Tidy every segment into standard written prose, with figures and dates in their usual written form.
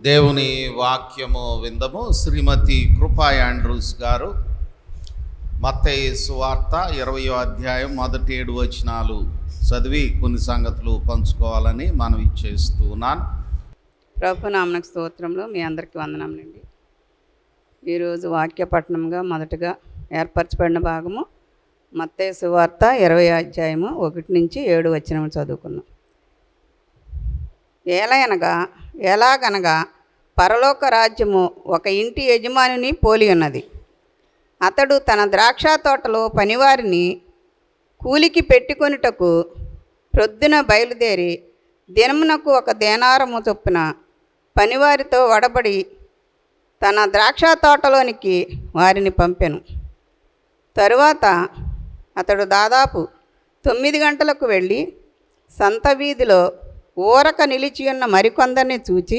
దేవుని వాక్యము విందము. శ్రీమతి కృపా యాండ్రూస్ గారు మత్తయి సువార్త 20వ అధ్యాయం మొదటి 7 వచనాలు చదివి కొన్ని సంగతులు పంచుకోవాలని మనవి చేస్తూ ఉన్నాను. ప్రభునామనకు స్తోత్రంలో మీ అందరికీ వందనములండి. ఈరోజు వాక్య పఠనంగా మొదటగా ఏర్పరచబడిన భాగము మత్తయి సువార్త 20వ అధ్యాయము 1 నుంచి 7 వచనములు చదువుకున్నాం. ఎలాగనగా పరలోక రాజ్యము ఒక ఇంటి యజమానిని పోలి ఉన్నది. అతడు తన ద్రాక్ష తోటలో పనివారిని కూలికి పెట్టుకొనుటకు ప్రొద్దున బయలుదేరి దినమునకు 1 దేనారము చొప్పున పనివారితో వడబడి తన ద్రాక్ష తోటలోనికి వారిని పంపెను. తరువాత అతడు దాదాపు 9 గంటలకు వెళ్ళి సంత వీధిలో ఊరక నిలిచియున్న మరికొందరిని చూచి,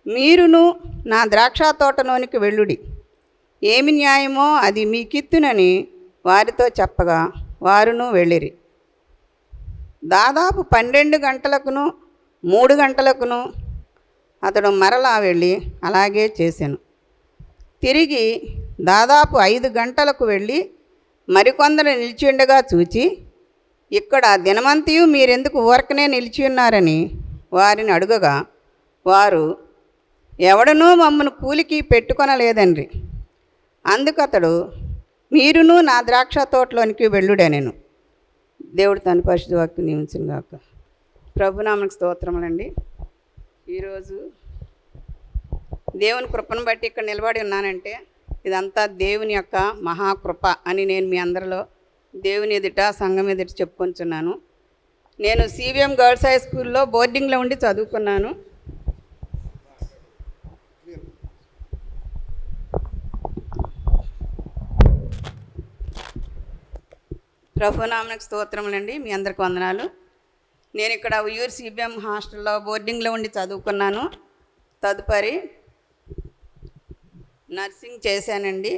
మీరును నా ద్రాక్ష తోటలోనికి వెళ్ళుడి, ఏమి న్యాయమో అది మీకిత్తునని వారితో చెప్పగా వారును వెళ్ళిరి. దాదాపు 12 గంటలకును 3 గంటలకును అతడు మరలా వెళ్ళి అలాగే చేశాను. తిరిగి దాదాపు 5 గంటలకు వెళ్ళి మరికొందరు నిలిచి ఉండగా చూచి, ఇక్కడ దినమంతయు మీరెందుకు ఊరకనే నిలిచి ఉన్నారని వారిని అడుగగా వారు, ఎవడనూ మమ్మను కూలికి పెట్టుకొనలేదండ్రి. అందుకతడు, మీరును నా ద్రాక్ష తోటలోనికి వెళ్ళుడనెను. దేవుడు తన పరిశుద్ధ వాక్యం నియమించును గాక. ప్రభునామకు స్తోత్రములండి. ఈరోజు దేవుని కృపను బట్టి ఇక్కడ నిలబడి ఉన్నానంటే ఇదంతా దేవుని యొక్క మహాకృప అని నేను మీ అందరిలో దేవుని ఎదుట సంఘం ఎదుట చెప్పుకొంచున్నాను. నేను సిబిఎం గర్ల్స్ హై స్కూల్లో బోర్డింగ్లో ఉండి చదువుకున్నాను. ప్రభునామకు స్తోత్రములండి. మీ అందరికి వందనాలు. నేను ఇక్కడ ఉయ్యూరు సిబిఎం హాస్టల్లో బోర్డింగ్లో ఉండి చదువుకున్నాను. తదుపరి నర్సింగ్ చేశానండి.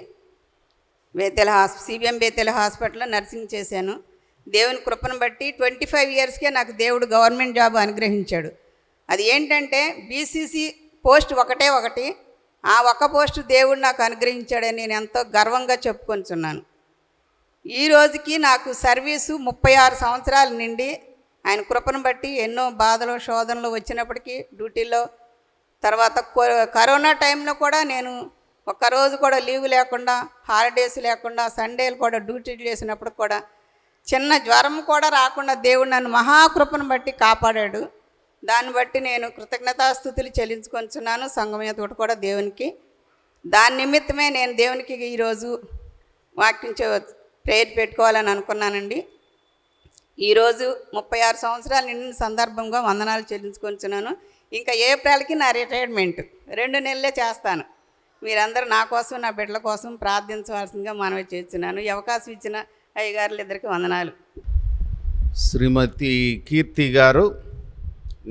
సిబిఎం బేతెల హాస్పిటల్లో నర్సింగ్ చేశాను. దేవుని కృపను బట్టి 25 ఇయర్స్కే నాకు దేవుడు గవర్నమెంట్ జాబ్ అనుగ్రహించాడు. అది ఏంటంటే బీసీసీ పోస్ట్ ఒకటే ఒకటి. ఆ ఒక్క పోస్టు దేవుడు నాకు అనుగ్రహించాడని నేను ఎంతో గర్వంగా చెప్పుకొంచున్నాను. ఈ రోజుకి నాకు సర్వీసు 36 సంవత్సరాల నుండి ఆయన కృపను బట్టి ఎన్నో బాధలు శోధనలు వచ్చినప్పటికీ డ్యూటీలో, తర్వాత కరోనా టైంలో కూడా నేను ఒక్కరోజు కూడా లీవ్ లేకుండా, హాలిడేస్ లేకుండా, సండేలు కూడా డ్యూటీలు చేసినప్పుడు కూడా చిన్న జ్వరం కూడా రాకుండా దేవుడు నన్ను మహాకృపను బట్టి కాపాడాడు. దాన్ని బట్టి నేను కృతజ్ఞతాస్తుతులు చెల్లించుకొంచున్నాను. సంఘం తోటి కూడా దేవునికి. దాని నిమిత్తమే నేను దేవునికి ఈరోజు వాక్యం ప్రేయర్ పెట్టుకోవాలని అనుకున్నానండి. ఈరోజు 36 సంవత్సరాలు నిండిన సందర్భంగా వందనాలు చెల్లించుకొంచున్నాను. ఇంకా ఏప్రిల్కి నా రిటైర్మెంట్ 2 నెలలే చేస్తాను. మీరందరూ నా కోసం, నా బిడ్డల కోసం ప్రార్థించవలసిందిగా మనవి చేస్తున్నాను. ఈ అవకాశం ఇచ్చిన అయ్యగారులు ఇద్దరికి వందనాలు. శ్రీమతి కీర్తి గారు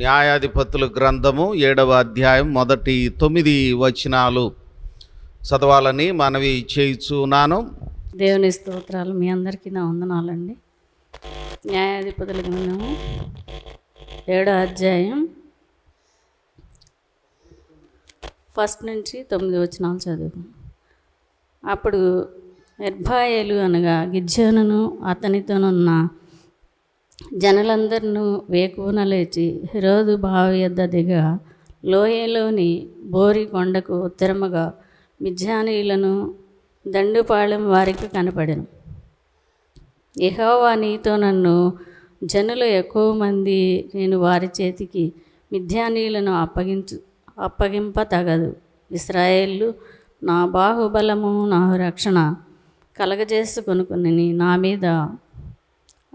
న్యాయాధిపతుల గ్రంథము 7వ అధ్యాయం మొదటి 9 వచనాలు చదవాలని మనవి చేయుచున్నాను. దేవుని స్తోత్రాలు. మీ అందరికీ నా వందనాలండి. న్యాయాధిపతుల గ్రంథము 7వ అధ్యాయం 1 నుంచి 9 వచనాలు చదువు. అప్పుడు నిర్భాయలు అనగా గిద్యోనును అతనితోనున్న జనులందరినూ వేకువన లేచి హెరోదు బావి యొద్ద దిగా లోయలోని బోరి కొండకు ఉత్తరముగా మిద్యానీయులను దండుపాళెం వారికి కనపడెను. యెహోవా నీతో నన్ను జనులు ఎక్కువ మంది నేను వారి చేతికి మిద్యానీయులను అప్పగింప తగదు. ఇశ్రాయేలు నా బాహుబలము నా రక్షణ కలగజేసుకొనుకుని నా మీద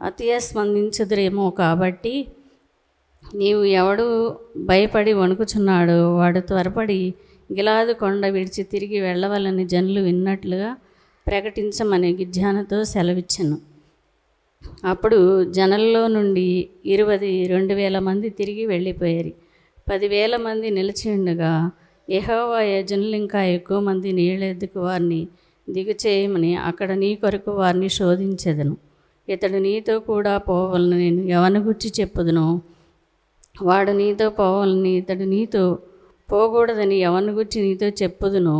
అతిగా స్పందించుదురేమో. కాబట్టి నీవు ఎవడు భయపడి వణుకుచున్నాడో వాడు త్వరపడి గిలాదు కొండ విడిచి తిరిగి వెళ్ళవలని జనులు విన్నట్లుగా ప్రకటించమని గిద్యోనుతో సెలవిచ్చెను. అప్పుడు జనుల్లో నుండి 22,000 మంది తిరిగి వెళ్ళిపోయారు. 10,000 మంది నిలిచి ఉండగా యెహోవా జనులు ఇంకా ఎక్కువ మంది నీళ్ళెద్దుకు వారిని దిగుచేయమని అక్కడ నీ కొరకు వారిని శోధించెదను. ఇతడు నీతో కూడా పోవాలని నేను ఎవని గురించి చెప్పుదునో వాడు నీతో పోవాలని ఇతడు నీతో పోకూడదని ఎవరిని గురించి నీతో చెప్పుదునో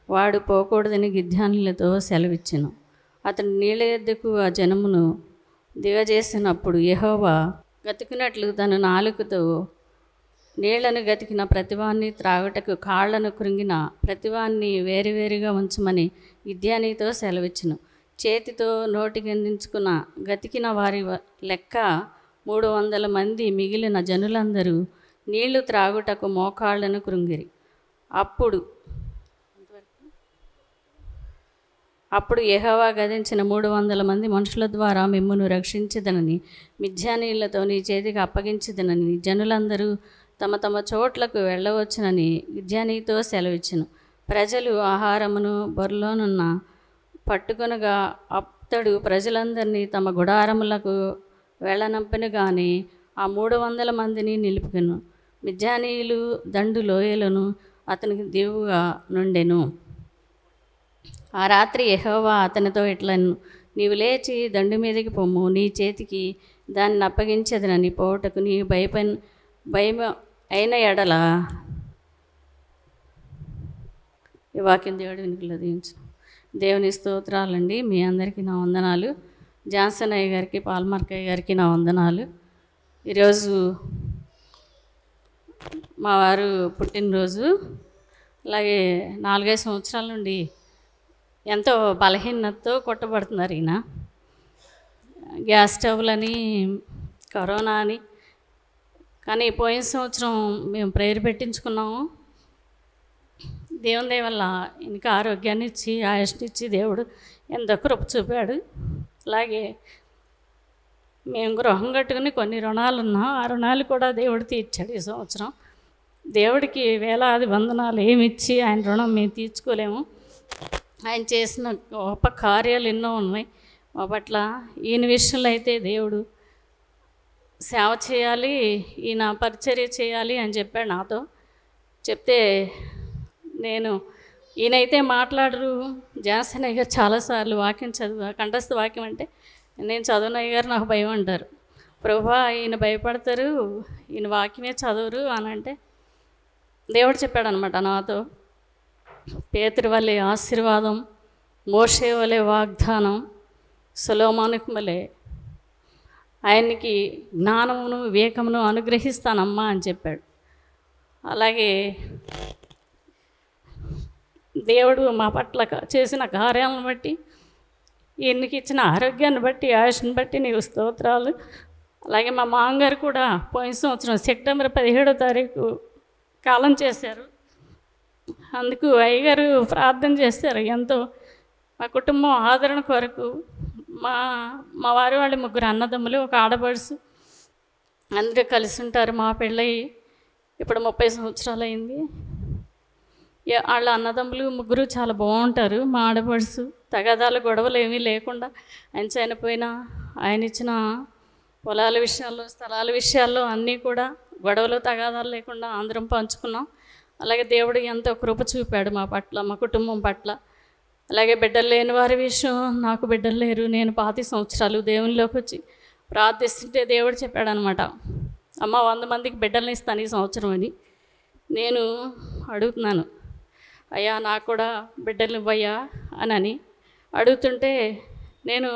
వాడు పోకూడదని గిద్యోనులతో సెలవిచ్చెను. అతడు నీళ్ళ యొద్దకు ఆ జనమును దిగజేసినప్పుడు యెహోవా గతికినట్లు తన నాలుకతో నీళ్లను గతికిన ప్రతివాన్ని త్రాగుటకు కాళ్లను కృంగిన ప్రతివాన్ని వేరువేరుగా ఉంచమని గిద్యోనుతో సెలవిచ్చెను. చేతితో నోటికి అందించుకున్న గతికిన వారి లెక్క 300 మంది. మిగిలిన జనులందరూ నీళ్లు త్రాగుటకు మోకాళ్లను కృంగిరి. అప్పుడు యెహోవా గతించిన 300 మంది మనుషుల ద్వారా మిమ్మును రక్షించదనని మిద్యానీయులతో నీ చేతికి అప్పగించదనని జనులందరూ తమ తమ చోట్లకు వెళ్ళవచ్చునని గిద్యోనుతో సెలవిచ్చెను. ప్రజలు ఆహారమును బొర్లోనున్న పట్టుకొనగా అతడు ప్రజలందరినీ తమ గుడారములకు వెళ్ళనంపెను గాని ఆ 300 మందిని నిలుపుకెను. మిద్యానీయులు దండు లోయలను అతనికి దిగువగా నుండెను. ఆ రాత్రి యెహోవా అతనితో ఇట్లను, నీవు లేచి దండు మీదకి పొమ్ము, నీ చేతికి దాన్ని అప్పగించదనని పోవుటకు నీ భయం అయిన ఎడల. ఈ వాక్యం దేవుడి వెనుకలో దీవించు. దేవుని స్తోత్రాలండి. మీ అందరికీ నా వందనాలు. జాన్సన్ అయ్య గారికి, పాల్మార్కయ్య గారికి నా వందనాలు. ఈరోజు మా వారు పుట్టినరోజు. అలాగే 4-5 సంవత్సరాల నుండి ఎంతో బలహీనతతో కొట్టబడుతున్నారు ఈయన. గ్యాస్ స్టవ్లని, కరోనా అని. కానీ పోయిన సంవత్సరం మేము ప్రేయర్ పెట్టించుకున్నాము. దేవుని దయ వల్ల ఇంకా ఆరోగ్యాన్ని ఇచ్చి ఆయుష్నిచ్చి దేవుడు ఎంతో కృప చూపాడు. అలాగే మేము గృహం కట్టుకుని కొన్ని రుణాలు ఉన్నాం. ఆ రుణాలు కూడా దేవుడు తీర్చాడు ఈ సంవత్సరం. దేవుడికి వేలాది వందనాలు ఏమిచ్చి ఆయన రుణం మేము తీర్చుకోలేము. ఆయన చేసిన గొప్ప కార్యాలు ఎన్నో ఉన్నాయి మా పట్ల. ఈయన విషయంలో అయితే దేవుడు సేవ చేయాలి, ఈయన పరిచర్య చేయాలి అని చెప్పాడు నాతో. చెప్తే నేను ఈయనైతే మాట్లాడరు. జాన్సన్ అయ్య గారు చాలాసార్లు వాక్యం కంఠస్థ వాక్యం అంటే నేను చదవనయ్య గారు నాకు భయం అంటారు. ప్రభువా ఈయన భయపడతారు, ఈయన వాక్యమే చదవరు అని అంటే దేవుడు చెప్పాడు అనమాట నాతో, పేతురు వలె ఆశీర్వాదం, మోషే వలె వాగ్దానం, సొలొమోనుకు వలె ఆయనకి జ్ఞానమును వివేకమును అనుగ్రహిస్తానమ్మా అని చెప్పాడు. అలాగే దేవుడు మా పట్ల చేసిన కార్యాలను బట్టి, ఈయనకి ఇచ్చిన ఆరోగ్యాన్ని బట్టి, ఆయుష్ని బట్టి నీకు స్తోత్రాలు. అలాగే మా మామగారు కూడా పోయిన సంవత్సరం సెప్టెంబర్ 17వ తారీఖు కాలం చేశారు. అందుకు అయ్యగారు ప్రార్థన చేస్తారు ఎంతో. మా కుటుంబం ఆదరణ కొరకు మా వారి వాళ్ళు 3 అన్నదమ్ములు, ఒక ఆడపడుచు, అందరూ కలిసి ఉంటారు. మా పెళ్ళయి ఇప్పుడు 30 సంవత్సరాలు అయింది. వాళ్ళ అన్నదమ్ములు 3 చాలా బాగుంటారు. మా ఆడపడుచు తగాదాలు గొడవలు ఏమీ లేకుండా ఆయన చనిపోయినా ఆయన ఇచ్చిన పొలాల విషయాల్లో, స్థలాల విషయాల్లో అన్నీ కూడా గొడవలు తగాదాలు లేకుండా అందరం పంచుకున్నాం. అలాగే దేవుడు ఎంతో కృప చూపాడు మా పట్ల, మా కుటుంబం పట్ల. అలాగే బిడ్డలు లేని వారి విషయం, నాకు బిడ్డలు లేరు. నేను 25 సంవత్సరాలు దేవునిలోకి వచ్చి ప్రార్థిస్తుంటే దేవుడు చెప్పాడు అనమాట, అమ్మ 100 మందికి బిడ్డల్ని ఇస్తాను ఈ సంవత్సరం అని. నేను అడుగుతున్నాను, అయ్యా నాకు కూడా బిడ్డలు ఇవ్వయ్యా అని అడుగుతుంటే నేను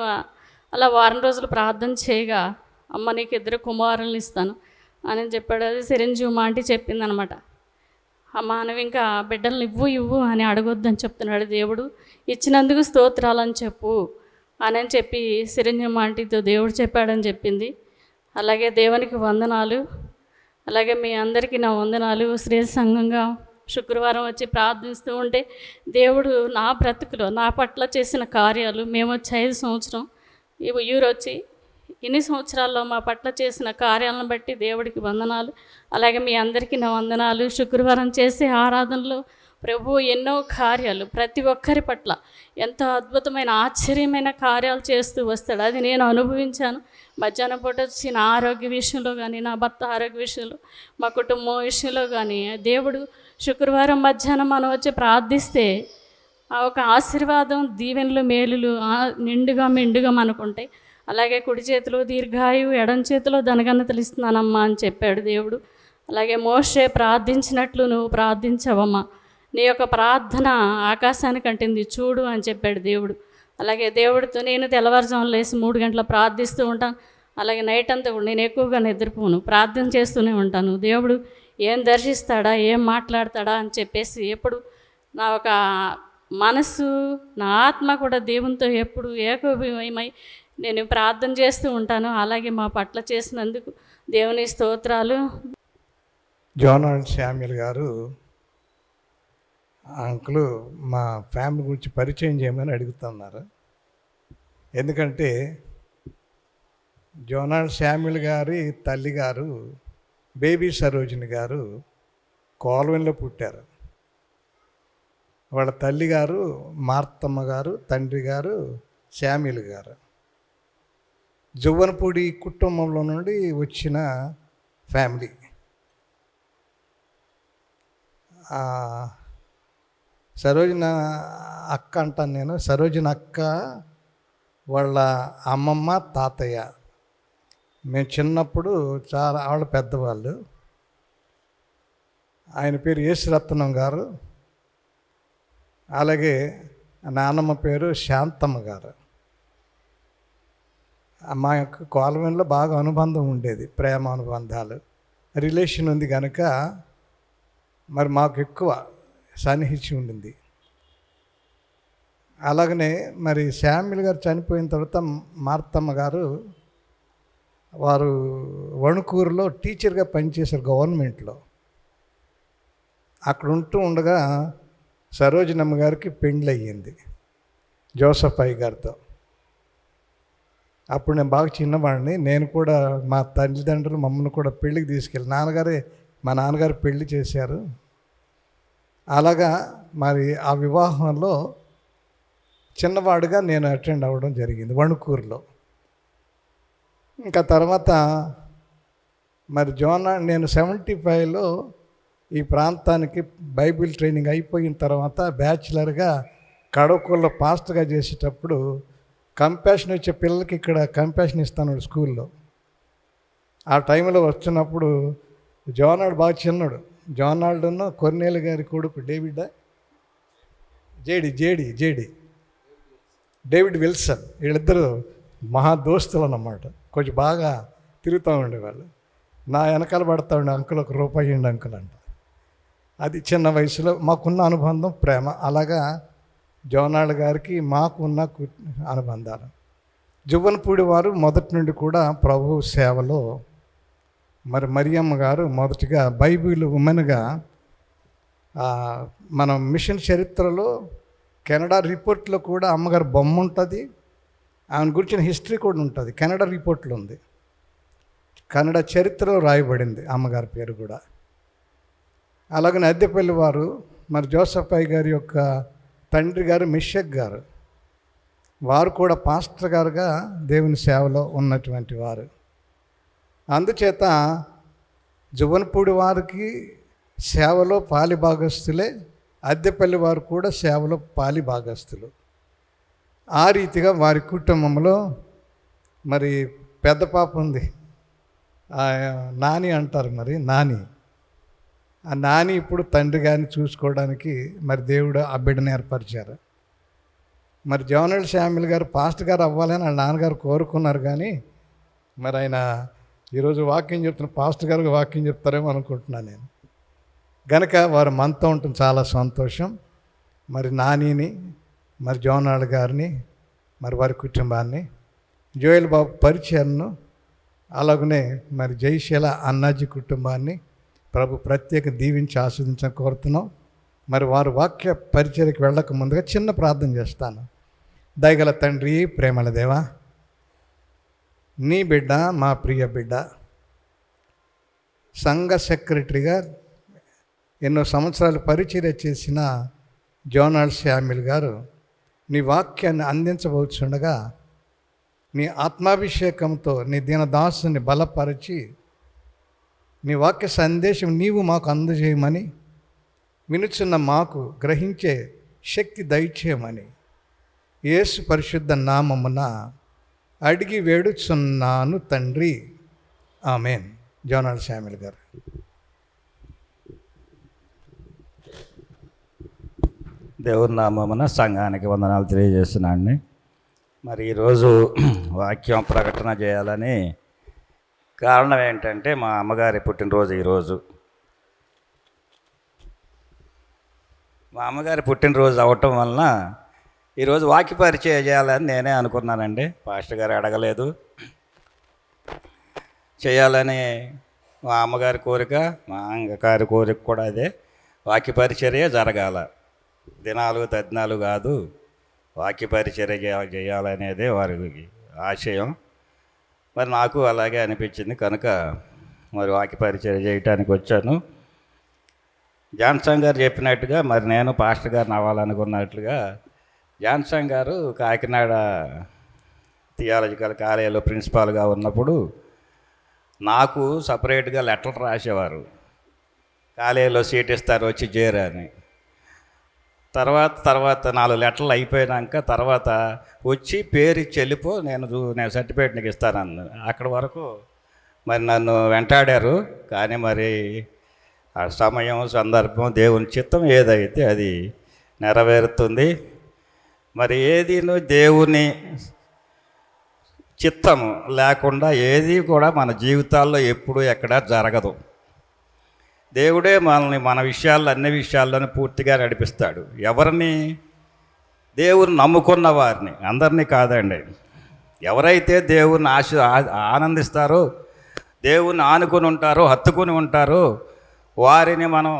అలా వారం రోజులు ప్రార్థన చేయగా, అమ్మ నీకు 2 కుమారులను ఇస్తాను అని చెప్పాడు. అది చిరంజీవి ఆంటీ చెప్పిందనమాట. అమ్మ నువ్వు ఇంకా బిడ్డలను ఇవ్వు అని అడగొద్దని చెప్తున్నాడు దేవుడు. ఇచ్చినందుకు స్తోత్రాలని చెప్పు అని చెప్పి చిరంజీవి ఆంటీతో దేవుడు చెప్పాడని చెప్పింది. అలాగే దేవునికి వందనాలు. అలాగే మీ అందరికీ నా వందనాలు. శ్రీ సంఘంగా శుక్రవారం వచ్చి ప్రార్థిస్తూ ఉంటే దేవుడు నా బ్రతుకులో నా పట్ల చేసిన కార్యాలు, మేము వచ్చి 5 సంవత్సరం ఈ ఊరు వచ్చి ఇన్ని సంవత్సరాల్లో మా పట్ల చేసిన కార్యాలను బట్టి దేవుడికి వందనాలు. అలాగే మీ అందరికీ నా వందనాలు. శుక్రవారం చేసే ఆరాధనలో ప్రభు ఎన్నో కార్యాలు ప్రతి ఒక్కరి పట్ల ఎంతో అద్భుతమైన ఆశ్చర్యమైన కార్యాలు చేస్తూ వస్తాడు. అది నేను అనుభవించాను. మధ్యాహ్నం పూట వచ్చి నా ఆరోగ్య విషయంలో కానీ, నా భర్త ఆరోగ్య విషయంలో, మా కుటుంబం విషయంలో కానీ దేవుడు శుక్రవారం మధ్యాహ్నం మనం వచ్చి ప్రార్థిస్తే ఆ ఒక ఆశీర్వాదం, దీవెనలు, మేలులు నిండుగా మెండుగా మనకుంటాయి. అలాగే కుడి చేతిలో దీర్ఘాయువు, ఎడం చేతిలో ధనఘనతలు ఇస్తున్నానమ్మా అని చెప్పాడు దేవుడు. అలాగే మోషే ప్రార్థించినట్లు నువ్వు ప్రార్థించవమ్మా, నీ యొక్క ప్రార్థన ఆకాశానికి అంటింది చూడు అని చెప్పాడు దేవుడు. అలాగే దేవుడితో నేను తెల్లవారుజామున లేసి 3 గంటల ప్రార్థిస్తూ ఉంటాను. అలాగే నైట్ అంతా కూడా నేను ఎక్కువగా నిద్రపోను, ప్రార్థన చేస్తూనే ఉంటాను. దేవుడు ఏం దర్శిస్తాడా, ఏం మాట్లాడతాడా అని చెప్పేసి ఎప్పుడు నా ఒక మనసు, నా ఆత్మ కూడా దేవునితో ఎప్పుడు ఏకోభిమై నేను ప్రార్థన చేస్తూ ఉంటాను. అలాగే మా పట్ల చేసినందుకు దేవుని స్తోత్రాలు. జోనాల్డ్ శామ్యుల్ గారు అంకులు మా ఫ్యామిలీ గురించి పరిచయం చేయమని అడుగుతున్నారు. ఎందుకంటే జోనాల్డ్ శామ్యుల్ గారి తల్లిగారు బేబీ సరోజిని గారు కోల్వెన్లో పుట్టారు. వాళ్ళ తల్లిగారు మార్తమ్మ గారు, తండ్రి గారు శామ్యుల్ గారు. జువ్వనపూడి కుటుంబంలో నుండి వచ్చిన ఫ్యామిలీ. సరోజిన అక్క అంటాను నేను. సరోజిన అక్క వాళ్ళ అమ్మమ్మ, తాతయ్య. మేము చిన్నప్పుడు చాలా ఆవిడ పెద్దవాళ్ళు. ఆయన పేరు యేసురత్నం గారు. అలాగే నాన్నమ్మ పేరు శాంతమ్మ గారు. మా యొక్క కోల్వెన్లో బాగా అనుబంధం ఉండేది, ప్రేమ అనుబంధాలు, రిలేషన్ ఉంది కనుక మరి మాకు ఎక్కువ సన్నిహిత్యం ఉండింది. అలాగనే మరి శామ్యుల్ గారు చనిపోయిన తర్వాత మార్తమ్మ గారు వారు వణుకూరులో టీచర్గా పనిచేశారు గవర్నమెంట్లో. అక్కడ ఉంటూ ఉండగా సరోజినమ్మ గారికి పెండ్లి అయ్యింది జోసఫ్ అయ్య గారితో. అప్పుడు నేను బాగా చిన్నవాడిని. నేను కూడా మా తల్లిదండ్రులు మమ్మల్ని కూడా పెళ్ళికి తీసుకెళ్ళి మా నాన్నగారు పెళ్లి చేశారు. అలాగా మరి ఆ వివాహంలో చిన్నవాడుగా నేను అటెండ్ అవ్వడం జరిగింది వణుకూరులో. ఇంకా తర్వాత మరి నేను 75లో ఈ ప్రాంతానికి బైబిల్ ట్రైనింగ్ అయిపోయిన తర్వాత బ్యాచిలర్గా కడవకూరులో పాస్టర్గా చేసేటప్పుడు కంపాషన్ వచ్చే పిల్లలకి ఇక్కడ కంపాషన్ ఇస్తాను స్కూల్లో. ఆ టైంలో వచ్చినప్పుడు జోనాల్డ్ బాగా చిన్నాడు. జోనాల్డ్ను కొర్నేలు గారి కొడుకు డేవిడ్ విల్సన్, వీళ్ళిద్దరూ మహా దోస్తులు అన్నమాట. కొంచెం బాగా తిరుగుతూ ఉండేవాళ్ళు. నా వెనకాల పడతా ఉండే అంకుల్ ₹1 ఇవ్వండి అంకుల్ అంట. అది చిన్న వయసులో మాకున్న అనుబంధం, ప్రేమ. అలాగా జోనాల్డ్ గారికి మాకు ఉన్న అనుబంధాలు. జువ్వనపూడి వారు మొదటి నుండి కూడా ప్రభు సేవలో. మరి మరియమ్మ గారు మొదటిగా బైబిల్ ఉమెన్గా మనం మిషన్ చరిత్రలో కెనడా రిపోర్ట్లో కూడా అమ్మగారు బొమ్మ ఉంటుంది. ఆమెను గురించిన హిస్టరీ కూడా ఉంటుంది, కెనడా రిపోర్ట్లో ఉంది. కన్నడ చరిత్రలో రాయబడింది అమ్మగారి పేరు కూడా. అలాగనే అద్దెపల్లి వారు మరి జోసఫ్ అయ్య గారి యొక్క తండ్రి గారు మిషక్ గారు, వారు కూడా పాస్టర్ గారుగా దేవుని సేవలో ఉన్నటువంటి వారు. అందుచేత జువ్వనపూడి వారికి సేవలో పాలిభాగస్తులే, అద్దెపల్లి వారు కూడా సేవలో పాలిభాగస్తులు. ఆ రీతిగా వారి కుటుంబంలో మరి పెద్ద పాప ఉంది, నాని అంటారు. మరి ఆ నాని ఇప్పుడు తండ్రి గారిని చూసుకోవడానికి మరి దేవుడు ఆ బిడ్డను ఏర్పరిచారు. మరి జోనాల్డ్ శామ్యుల్ గారు పాస్టర్ గారు అవ్వాలని వాళ్ళ నాన్నగారు కోరుకున్నారు. కానీ మరి ఆయన ఈరోజు వాక్యం చెప్తున్న పాస్టర్ గారికి వాక్యం చెప్తారేమో అనుకుంటున్నాను నేను. గనక వారు మనతో ఉంటుంది, చాలా సంతోషం. మరి నానిని, మరి జోనాల్డ్ గారిని, మరి వారి కుటుంబాన్ని, జోయల్ బాబు పరిచయను, అలాగనే మరి జయశీల అన్నాజీ కుటుంబాన్ని ప్రభు ప్రత్యేక దీవించి ఆస్వాదించని కోరుతున్నాం. మరి వారు వాక్య పరిచయకి వెళ్ళక ముందుగా చిన్న ప్రార్థన చేస్తాను. దయగల తండ్రి, ప్రేమల దేవా, నీ బిడ్డ, మా ప్రియ బిడ్డ, సంఘ సెక్రటరీగా ఎన్నో సంవత్సరాలు పరిచర్య చేసిన జోనాల్డ్ శామ్యుల్ గారు నీ వాక్యాన్ని అందించబోతుండగా నీ ఆత్మాభిషేకంతో నీ దీనదాసుని బలపరిచి నీ వాక్య సందేశం నీవు మాకు అందజేయమని, వినుచున్న మాకు గ్రహించే శక్తి దయచేయమని యేసు పరిశుద్ధ నామమున అడిగి వేడుచున్నాను తండ్రి, ఆమెన్. జోనాల్డ్ శామ్యుల్ గారు. దేవుని నామమున సంఘానికి వందనాలు తెలియజేస్తున్నాండి. మరి ఈరోజు వాక్యం ప్రకటన చేయాలని కారణం ఏంటంటే మా అమ్మగారి పుట్టినరోజు ఈరోజు. మా అమ్మగారి పుట్టినరోజు అవటం వలన ఈరోజు వాక్య పరిచయం చేయాలని నేనే అనుకున్నానండి. పాస్టర్ గారు అడగలేదు. చేయాలని మా అమ్మగారి కోరిక, మా అంగగారి కోరిక కూడా అదే. వాక్య పరిచర్య జరగాల, దినాలు తద్దినాలు కాదు, వాక్య పరిచర్య చేయాలనేదే వారి ఆశయం. మరి నాకు అలాగే అనిపించింది కనుక మరి వాక్య పరిచర్య చేయటానికి వచ్చాను. జాన్సన్ గారు చెప్పినట్టుగా మరి నేను పాస్టర్ గారిని అవ్వాలనుకున్నట్లుగా జాన్సన్ గారు కాకినాడ థియాలజికల్ కాలేజీలో ప్రిన్సిపాల్గా ఉన్నప్పుడు నాకు సపరేట్గా లెటర్లు రాసేవారు, కాలేజీలో సీట్ ఇస్తారు వచ్చి చేరని. తర్వాత 4 లెటర్లు అయిపోయాక తర్వాత వచ్చి పేరు ఇచ్చి వెళ్ళిపో, నేను సర్టిఫికేట్ నీకు ఇస్తానన్న. అక్కడి వరకు మరి నన్ను వెంటాడారు. కానీ మరి ఆ సమయం సందర్భం దేవుని చిత్తం ఏదైతే అది నెరవేరుతుంది. మరి ఏది దేవుని చిత్తము లేకుండా ఏది కూడా మన జీవితాల్లో ఎప్పుడూ ఎక్కడా జరగదు. దేవుడే మనల్ని మన విషయాల్లో అన్ని విషయాల్లోనూ పూర్తిగా నడిపిస్తాడు. ఎవరిని? దేవుని నమ్ముకున్న వారిని, అందరినీ కాదండి. ఎవరైతే దేవుని ఆనందిస్తారో, దేవుని ఆనుకొని ఉంటారో, హత్తుకొని ఉంటారో వారిని మనం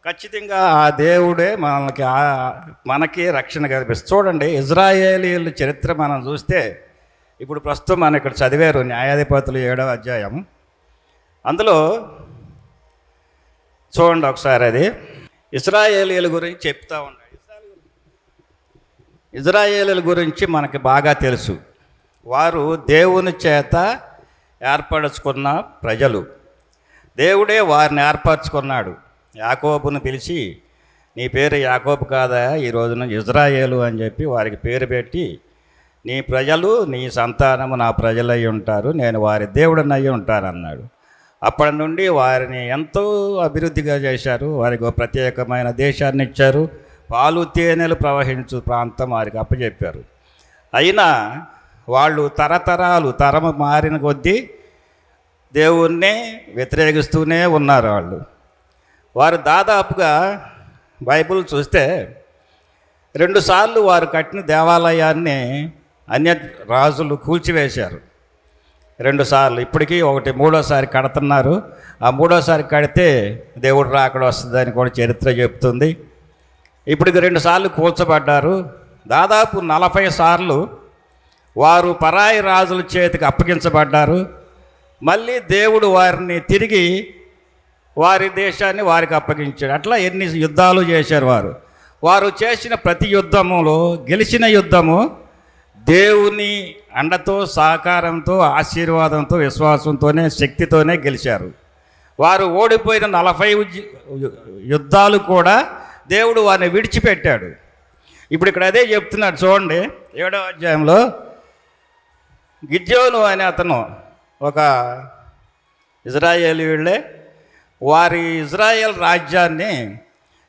ఖచ్చితంగా ఆ దేవుడే మనకి రక్షణ కల్పిస్తుంది. చూడండి, ఇజ్రాయేలీయుల చరిత్ర మనం చూస్తే ఇప్పుడు ప్రస్తుతం మనం ఇక్కడ చదివారు న్యాయాధిపతులు 7వ అధ్యాయం. అందులో చూడండి ఒకసారి, అది ఇజ్రాయేలీయుల గురించి చెప్తా ఉన్నాడు. ఇజ్రాయేలీయుల గురించి మనకి బాగా తెలుసు. వారు దేవుని చేత ఏర్పరచుకున్న ప్రజలు. దేవుడే వారిని ఏర్పరచుకున్నాడు. యాకోబును పిలిచి, నీ పేరు యాకోబు కాదా, ఈ రోజున ఇజ్రాయేలు అని చెప్పి వారికి పేరు పెట్టి, నీ ప్రజలు నీ సంతానము నా ప్రజలై ఉంటారు, నేను వారి దేవుడినయ్యి ఉంటానన్నాడు. అప్పటి నుండి వారిని ఎంతో అభివృద్ధిగా చేశారు. వారికి ఒక ప్రత్యేకమైన దేశాన్ని ఇచ్చారు. పాలు తేనెలు ప్రవహించు ప్రాంతం వారికి అప్పచెప్పారు. అయినా వాళ్ళు తరము మారిన కొద్దీ దేవుణ్ణి వ్యతిరేకిస్తూనే ఉన్నారు. వారు దాదాపుగా బైబిల్ చూస్తే 2 సార్లు వారు కట్టిన దేవాలయాన్ని అన్య రాజులు కూల్చివేశారు. 2 సార్లు. ఇప్పటికీ ఒకటి 3వసారి కడుతున్నారు. ఆ 3వసారి కడితే దేవుడు రాకడ వస్తుందని కూడా చరిత్ర చెప్తుంది. ఇప్పటికి 2 సార్లు కూల్చబడ్డారు. దాదాపు 40 సార్లు వారు పరాయి రాజుల చేతికి అప్పగించబడ్డారు. మళ్ళీ దేవుడు వారిని తిరిగి వారి దేశాన్ని వారికి అప్పగించాడు. అట్లా ఎన్ని యుద్ధాలు చేశారు వారు చేసిన ప్రతి యుద్ధములో గెలిచిన యుద్ధము దేవుని అండతో, సహకారంతో, ఆశీర్వాదంతో, విశ్వాసంతోనే, శక్తితోనే గెలిచారు. వారు ఓడిపోయిన 40 యుద్ధాలు కూడా దేవుడు వారిని విడిచిపెట్టాడు. ఇప్పుడు ఇక్కడ అదే చెప్తున్నాడు. చూడండి 7వ అధ్యాయంలో గిద్యోను అనే అతను ఒక ఇజ్రాయేలీయులే. వారి ఇజ్రాయేల్ రాజ్యాన్ని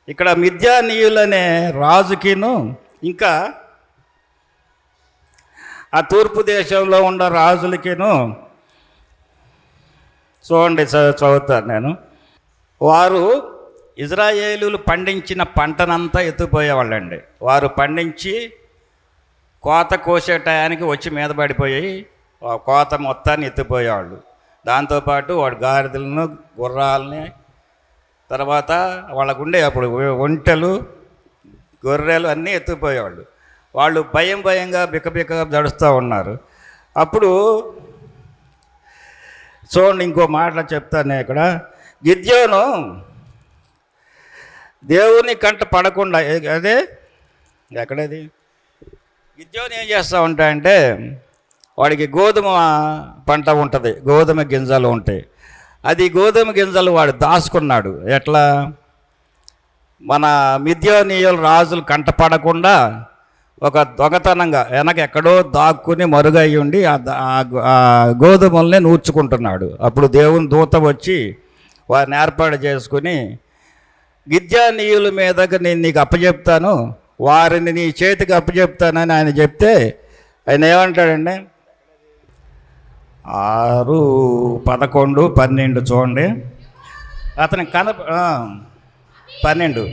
ఇక్కడ మిద్యానీయులనే రాజుకిను, ఇంకా ఆ తూర్పు దేశంలో ఉన్న రాజులకిను, చూడండి చదువుతాను నేను, వారు ఇజ్రాయేలీలు పండించిన పంటనంతా ఎత్తుపోయేవాళ్ళండి. వారు పండించి కోత కోసే టయానికి వచ్చి మీద పడిపోయి కోత మొత్తాన్ని ఎత్తిపోయేవాళ్ళు. దాంతోపాటు వాడు గాడిదలను, గుర్రాలని, తర్వాత వాళ్ళకు ఉండే అప్పుడు ఒంటెలు, గొర్రెలు అన్నీ ఎత్తుకుపోయేవాళ్ళు. వాళ్ళు భయంగా బిక్కబిక్కగా జడుస్తూ ఉన్నారు. అప్పుడు చూడండి, ఇంకో మాట చెప్తాను ఇక్కడ. గిద్యోను దేవుని కంట పడకుండా, అదే ఎక్కడది, గిద్యోను ఏం చేస్తూ ఉంటాయంటే, వాడికి గోధుమ పంట ఉంటుంది, గోధుమ గింజలు ఉంటాయి. అది గోధుమ గింజలు వాడు దాచుకున్నాడు. ఎట్లా? మన మిద్యానీయుల రాజులు కంటపడకుండా ఒక దొంగతనంగా వెనక ఎక్కడో దాక్కుని మరుగై ఉండి ఆ గోధుమల్ని నూర్చుకుంటున్నాడు. అప్పుడు దేవుని దూత వచ్చి వారిని ఏర్పాటు చేసుకుని గిద్యోనీయుల మీదకి నేను నీకు అప్పచెప్తాను, వారిని నీ చేతికి అప్పచెప్తానని ఆయన చెప్తే ఆయన ఏమంటాడండి? 6, 11, 12 చూడండి. అతని 12.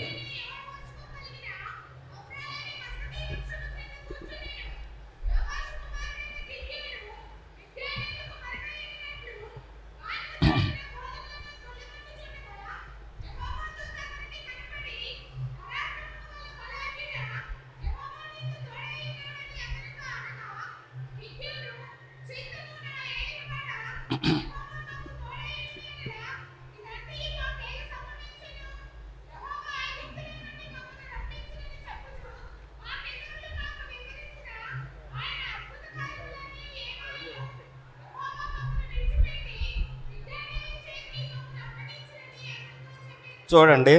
చూడండి,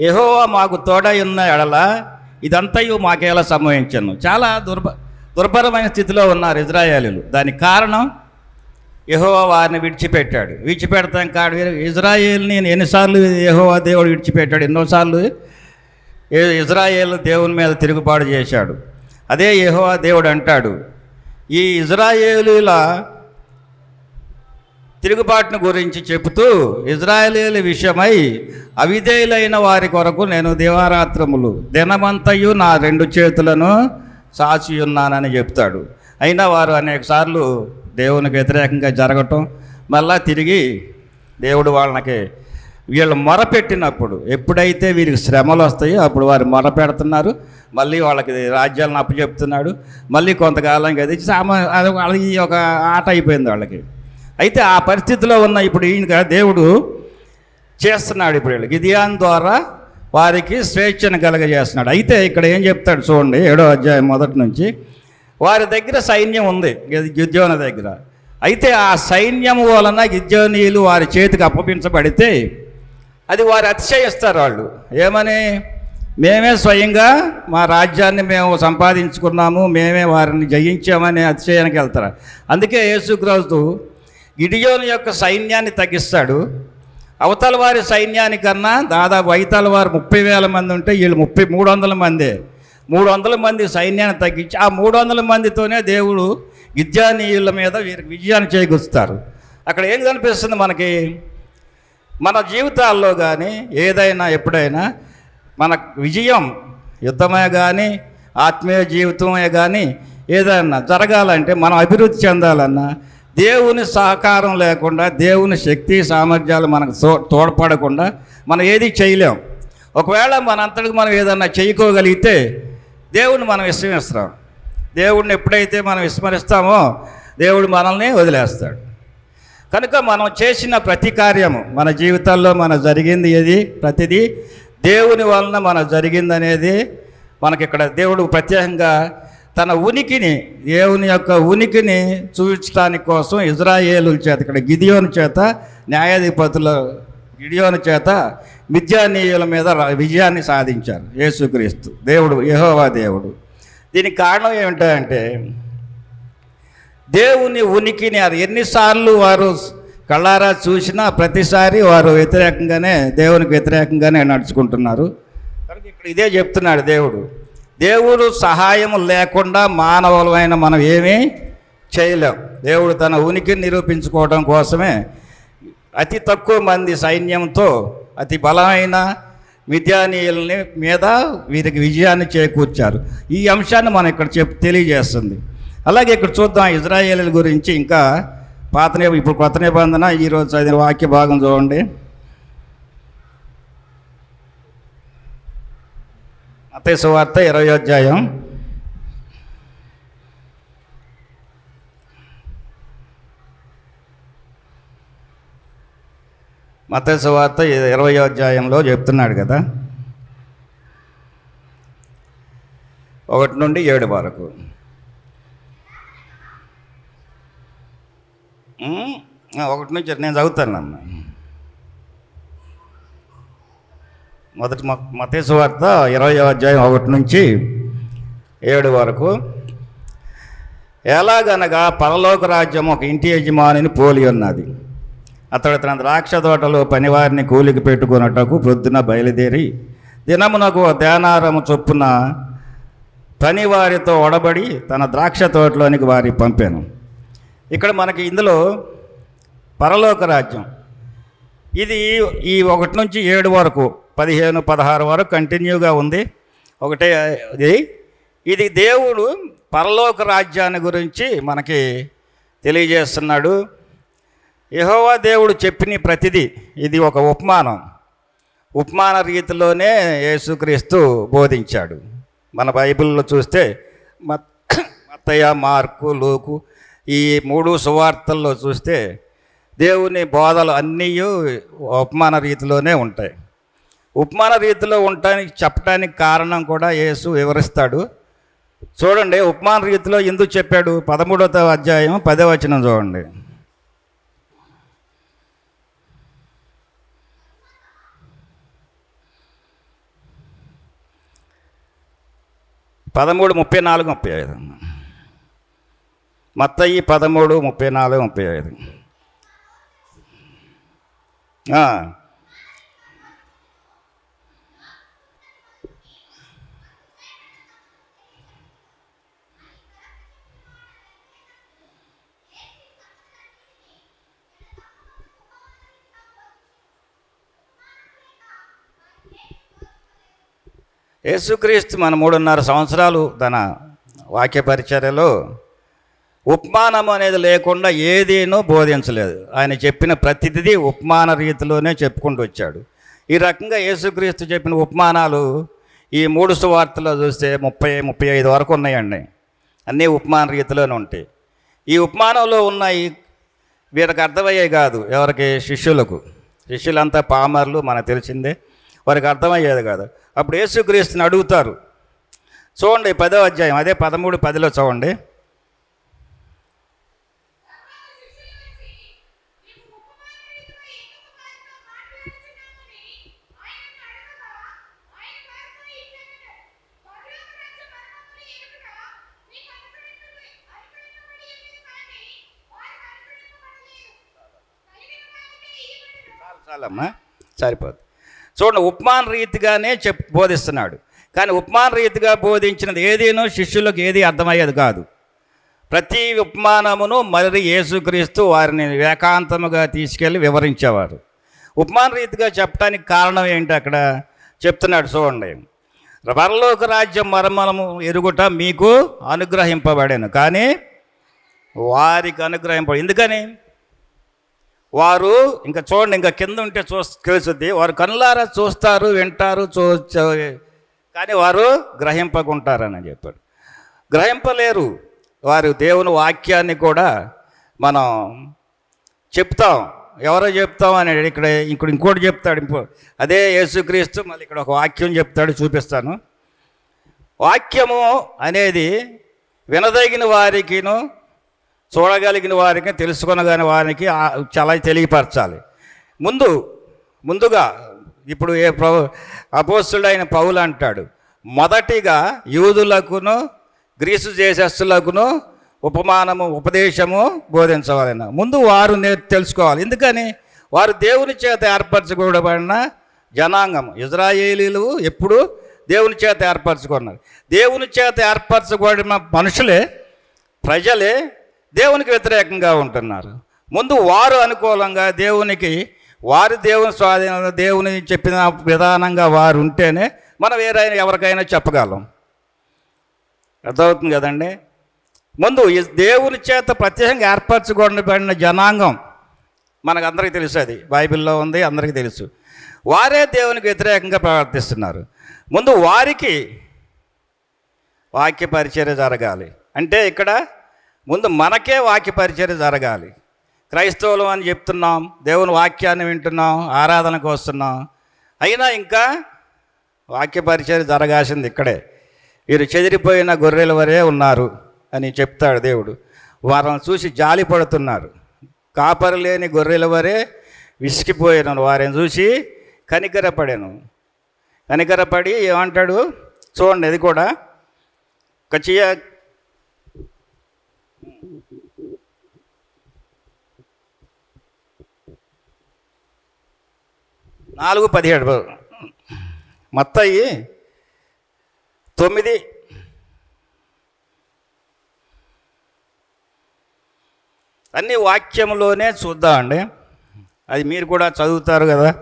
యెహోవా మాకు తోడై ఉన్న ఎడల ఇదంతయు మాకేలా సంభవించను. చాలా దుర్భరమైన స్థితిలో ఉన్నారు ఇజ్రాయేలీలు. దానికి కారణం యెహోవా వారిని విడిచిపెట్టాడు. విడిచిపెడతాం కాడు. ఇజ్రాయేల్ని ఎన్నిసార్లు యెహోవా దేవుడు విడిచిపెట్టాడు? ఎన్నోసార్లు ఇజ్రాయేల్ దేవుని మీద తిరుగుబాటు చేశాడు. అదే యెహోవా దేవుడు అంటాడు, ఈ ఇజ్రాయేలీల తిరుగుబాటును గురించి చెబుతూ ఇజ్రాయేలీల విషయమై అవిధేయులైన వారి కొరకు నేను దివారాత్రములు దినమంతయు నా 2 చేతులను సాచి ఉన్నానని చెప్తాడు. అయినా వారు అనేకసార్లు దేవునికి వ్యతిరేకంగా జరగటం, మళ్ళా తిరిగి దేవుడు వాళ్ళకి వీళ్ళు మొరపెట్టినప్పుడు, ఎప్పుడైతే వీరికి శ్రమలు వస్తాయో అప్పుడు వారు మొరపెడుతున్నారు. మళ్ళీ వాళ్ళకి రాజ్యాలను అప్పచెప్తున్నాడు. మళ్ళీ కొంతకాలం అది వాళ్ళకి ఒక ఆట అయిపోయింది వాళ్ళకి. అయితే ఆ పరిస్థితిలో ఉన్న ఇప్పుడు ఈయన దేవుడు చేస్తున్నాడు. ఇప్పుడు వీళ్ళు గిద్యోను ద్వారా వారికి స్వేచ్ఛను కలగజేస్తున్నాడు. అయితే ఇక్కడ ఏం చెప్తాడు చూడండి, 7వ అధ్యాయం మొదటి నుంచి. వారి దగ్గర సైన్యం ఉంది గిద్యోను దగ్గర. అయితే ఆ సైన్యం వలన గిద్యోనీయులు వారి చేతికి అప్పగించబడితే అది వారు అతిశయిస్తారు. వాళ్ళు ఏమని, మేమే స్వయంగా మా రాజ్యాన్ని మేము సంపాదించుకున్నాము, మేమే వారిని జయించామని అతిశయానికి వెళ్తారు. అందుకే యేసుక్రీస్తు గిడియోను యొక్క సైన్యాన్ని తగ్గిస్తాడు. అవతల వారి సైన్యానికన్నా దాదాపు అవతల వారు 30,000 మంది ఉంటే వీళ్ళు 300 మంది. 300 మంది సైన్యాన్ని తగ్గించి ఆ 300 మందితోనే దేవుడు గిద్యోనీయుల మీద వీరికి విజయాన్ని చేకూరుస్తారు. అక్కడ ఏం కనిపిస్తుంది మనకి? మన జీవితాల్లో కానీ ఏదైనా ఎప్పుడైనా మన విజయం, యుద్ధమే కానీ ఆత్మీయ జీవితమే కానీ ఏదైనా జరగాలంటే, మనం అభివృద్ధి చెందాలన్నా దేవుని సహకారం లేకుండా, దేవుని శక్తి సామర్థ్యాలు మనకు తోడ్పడకుండా మనం ఏది చేయలేం. ఒకవేళ మనంతటికి మనం ఏదన్నా చేయకోగలిగితే దేవుడిని మనం విస్మరిస్తాం. దేవుడిని ఎప్పుడైతే మనం విస్మరిస్తామో దేవుడు మనల్ని వదిలేస్తాడు. కనుక మనం చేసిన ప్రతి కార్యము, మన జీవితాల్లో మన జరిగింది ఏది, ప్రతిదీ దేవుని వలన మన జరిగిందనేది మనకి ఇక్కడ దేవుడు ప్రత్యేకంగా తన ఉనికిని, దేవుని యొక్క ఉనికిని చూపించడానికి కోసం ఇజ్రాయేలుల చేత, ఇక్కడ గిద్యోను చేత, న్యాయాధిపతుల గిద్యోను చేత మిద్యానీయుల మీద విజయాన్ని సాధించారు యేసుక్రీస్తు దేవుడు, యెహోవా దేవుడు. దీనికి కారణం ఏమిటంటే దేవుని ఉనికిని ఎన్నిసార్లు వారు కళ్ళారా చూసినా ప్రతిసారి వారు వ్యతిరేకంగానే, దేవునికి వ్యతిరేకంగానే నడుచుకుంటున్నారు. కనుక ఇక్కడ ఇదే చెప్తున్నాడు దేవుడు. దేవుడు సహాయం లేకుండా మానవులమైన మనం ఏమీ చేయలేం. దేవుడు తన ఉనికిని నిరూపించుకోవడం కోసమే అతి తక్కువ మంది సైన్యంతో అతి బలమైన మిద్యానీయులని మీద వీరికి విజయాన్ని చేకూర్చారు. ఈ అంశాన్ని మనం ఇక్కడ తెలియజేస్తుంది. అలాగే ఇక్కడ చూద్దాం ఇజ్రాయేలీల గురించి. ఇంకా ఇప్పుడు కొత్త నిబంధన ఈరోజు చదివిన వాక్య భాగం చూడండి. మత్తయి సువార్త 20వ అధ్యాయం. మత్తయి సువార్త 20వ అధ్యాయంలో చెప్తున్నాడు కదా, 1 నుండి 7 వరకు. 1 నుంచి నేను చదువుతాను అన్న. మత్తయి సువార్త 20వ అధ్యాయం 1 నుంచి 7 వరకు. ఎలాగనగా పరలోక రాజ్యం ఒక ఇంటి యజమానిని పోలి ఉన్నది. అతడు తన ద్రాక్ష తోటలో పనివారిని కూలికి పెట్టుకున్నటకు ప్రొద్దున బయలుదేరి దినమునకు ధ్యానారము చొప్పున పనివారితో ఒడబడి తన ద్రాక్ష తోటలోనికి వారి పంపాను. ఇక్కడ మనకి ఇందులో పరలోక రాజ్యం ఇది ఈ 1 నుంచి 7 వరకు 15, 16 వరకు కంటిన్యూగా ఉంది. ఒకటే ఇది దేవుడు పరలోక రాజ్యాన్ని గురించి మనకి తెలియజేస్తున్నాడు. యెహోవా దేవుడు చెప్పిన ప్రతిదీ ఇది ఒక ఉపమాన రీతిలోనే యేసుక్రీస్తు బోధించాడు. మన బైబిల్లో చూస్తే మత్తయి, మార్కు, లూకు ఈ 3 సువార్తల్లో చూస్తే దేవుని బోధలు అన్నీ ఉపమాన రీతిలోనే ఉంటాయి. ఉపమాన రీతిలో చెప్పడానికి కారణం కూడా యేసు వివరిస్తాడు. చూడండి, ఉపమాన రీతిలో ఎందుకు చెప్పాడు? 13వ అధ్యాయం 10వ వచనం చూడండి. పదమూడు 34, 35. మత్తయి 13, 34, 35. యేసుక్రీస్తు మన 3.5 సంవత్సరాలు తన వాక్య పరిచర్యలో ఉపమానం అనేది లేకుండా ఏదేనో బోధించలేదు. ఆయన చెప్పిన ప్రతిదీ ఉపమాన రీతిలోనే చెప్పుకుంటూ వచ్చాడు. ఈ రకంగా యేసుక్రీస్తు చెప్పిన ఉపమానాలు ఈ 3 సువార్తల్లో చూస్తే 30-35 వరకు ఉన్నాయండి. అన్నీ ఉపమాన రీతిలోనే ఉంటాయి. ఈ ఉపమానంలో ఉన్నాయి వీరికి అర్థమయ్యే కాదు. ఎవరికి? శిష్యులంతా పామర్లు, మనకు తెలిసిందే. వారికి అర్థమయ్యేది కాదు. అప్పుడు యేసుక్రీస్తుని అడుగుతారు. చూడండి 10వ అధ్యాయం, అదే 13, 10లో చూడండి. చాలమ్మా, సరిపోదు. చూడండి, ఉపమాన రీతిగానే బోధిస్తున్నాడు. కానీ ఉపమాన రీతిగా బోధించినది ఏదేనో శిష్యులకు ఏది అర్థమయ్యేది కాదు. ప్రతి ఉపమానమును మరి యేసుక్రీస్తు వారిని ఏకాంతముగా తీసుకెళ్ళి వివరించేవారు. ఉపమాన రీతిగా చెప్పడానికి కారణం ఏంటి అక్కడ చెప్తున్నాడు. చూడండి, పరలోక రాజ్యం మర్మము ఎరుగుట మీకు అనుగ్రహింపబడాను, కానీ వారికి అనుగ్రహింపబడి. ఎందుకని? వారు ఇంకా చూడండి, ఇంకా కింద ఉంటే తెలుసుద్ది. వారు కనులారా చూస్తారు, వింటారు, కానీ వారు గ్రహింపకుంటారని చెప్పాడు. గ్రహింపలేరు. వారు దేవుని వాక్యాన్ని కూడా మనం చెప్తాం. ఎవరో చెప్తాం అని ఇక్కడ ఇంకోటి చెప్తాడు. అదే యేసుక్రీస్తు మళ్ళీ ఇక్కడ ఒక వాక్యం చెప్తాడు, చూపిస్తాను. వాక్యము అనేది వినదగిన వారికిను, చూడగలిగిన వారికి, తెలుసుకొనగాని వారికి చాలా తెలియపరచాలి. ముందుగా ఇప్పుడు అపోస్తుడైన పౌలు అంటాడు, మొదటిగా యూదులకును గ్రీసు దేశస్థులకును ఉపదేశము బోధించవాలన్న. ముందు వారు తెలుసుకోవాలి. ఎందుకని? వారు దేవుని చేత ఏర్పరచుకోబడిన జనాంగం. ఇజ్రాయేలీలు ఎప్పుడు దేవుని చేత ఏర్పరచుకున్నారు. దేవుని చేత ఏర్పరచుకోబడిన మనుషులే, ప్రజలే దేవునికి వ్యతిరేకంగా ఉంటున్నారు. ముందు వారు అనుకూలంగా దేవునికి, వారు దేవుని స్వాధీనంలో దేవుని చెప్పిన విధానంగా వారు ఉంటేనే మనం ఎవరికైనా చెప్పగలం. అర్థమవుతుంది కదండి? ముందు దేవుని చేత ప్రత్యేకంగా ఏర్పరచుకోబడిన జనాంగం మనకు అందరికీ తెలుసు. అది బైబిల్లో ఉంది, అందరికీ తెలుసు. వారే దేవునికి వ్యతిరేకంగా ప్రవర్తిస్తున్నారు. ముందు వారికి వాక్య పరిచర్య జరగాలి. అంటే ఇక్కడ ముందు మనకే వాక్య పరిచర్య జరగాలి. క్రైస్తవులు అని చెప్తున్నాం, దేవుని వాక్యాన్ని వింటున్నాం, ఆరాధనకు వస్తున్నాం, అయినా ఇంకా వాక్య పరిచర్య జరగాల్సింది ఇక్కడే. వీరు చెదిరిపోయిన గొర్రెల వరే ఉన్నారు అని చెప్తాడు దేవుడు. వారిని చూసి జాలి పడుతున్నారు. కాపరి లేని గొర్రెల వరే విసిగిపోయాను, వారిని చూసి కనికరపడి ఏమంటాడు చూడండి. అది కూడా 4:17 మత్తయి 9. అన్ని వాక్యంలోనే చూద్దామండి. అది మీరు కూడా చదువుతారు కదా.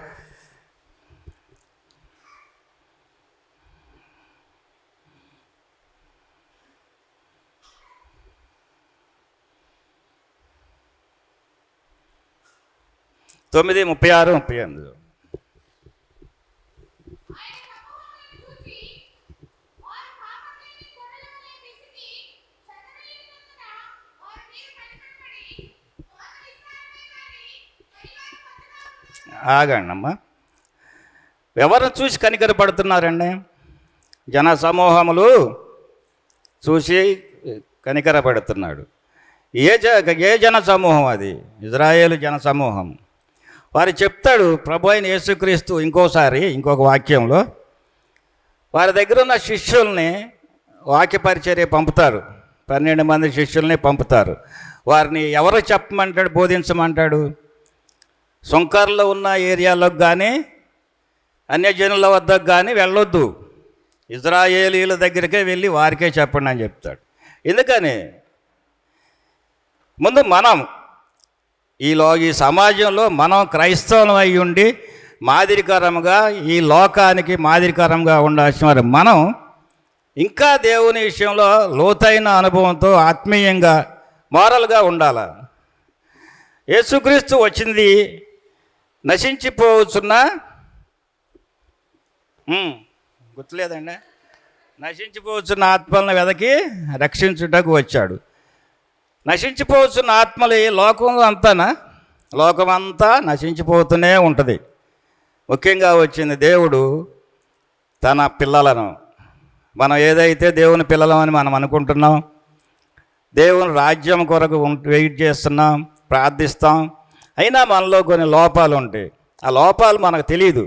తొమ్మిది 36, 38. ఆగండి అమ్మా. ఎవరిని చూసి కనికరపడుతున్నారండి? జన సమూహములు చూసి కనికరపడుతున్నాడు. ఏ జన సమూహం అది? ఇజ్రాయేలు జన సమూహం. వారు చెప్తాడు ప్రభు అయిన యేసుక్రీస్తు ఇంకొక వాక్యంలో వారి దగ్గర ఉన్న శిష్యుల్ని వాక్య పరిచర్య పంపుతారు. 12 మంది శిష్యుల్ని పంపుతారు. వారిని ఎవరు చెప్పమంటాడు, బోధించమంటాడు? సుంకర్లో ఉన్న ఏరియాలోకి కానీ అన్యజనుల వద్దకు కానీ వెళ్ళొద్దు, ఇజ్రాయేలీల దగ్గరికే వెళ్ళి వారికే చెప్పండి అని చెప్తాడు. ఎందుకని? ముందు మనం ఈ సమాజంలో మనం క్రైస్తవం అయి ఉండి మాదిరికరంగా ఈ లోకానికి మాదిరికరంగా ఉండాల్సిన వారు మనం ఇంకా దేవుని విషయంలో లోతైన అనుభవంతో ఆత్మీయంగా మోరల్గా ఉండాలి. యేసుక్రీస్తు వచ్చింది నశించిపోతున్న గుర్తులేదండి, నశించిపోతున్న ఆత్మలను వెదకి రక్షించుటకు వచ్చాడు. నశించిపోతున్న ఆత్మలు ఈ లోకంలో అంతానా? లోకమంతా నశించిపోతూనే ఉంటుంది. ముఖ్యంగా వచ్చింది దేవుడు తన పిల్లలను, మనం ఏదైతే దేవుని పిల్లలమని మనం అనుకుంటున్నాం, దేవుని రాజ్యం కొరకు వెయిట్ చేస్తున్నాం, ప్రార్థిస్తాం, అయినా మనలో కొన్ని లోపాలు ఉంటాయి. ఆ లోపాలు మనకు తెలియదు.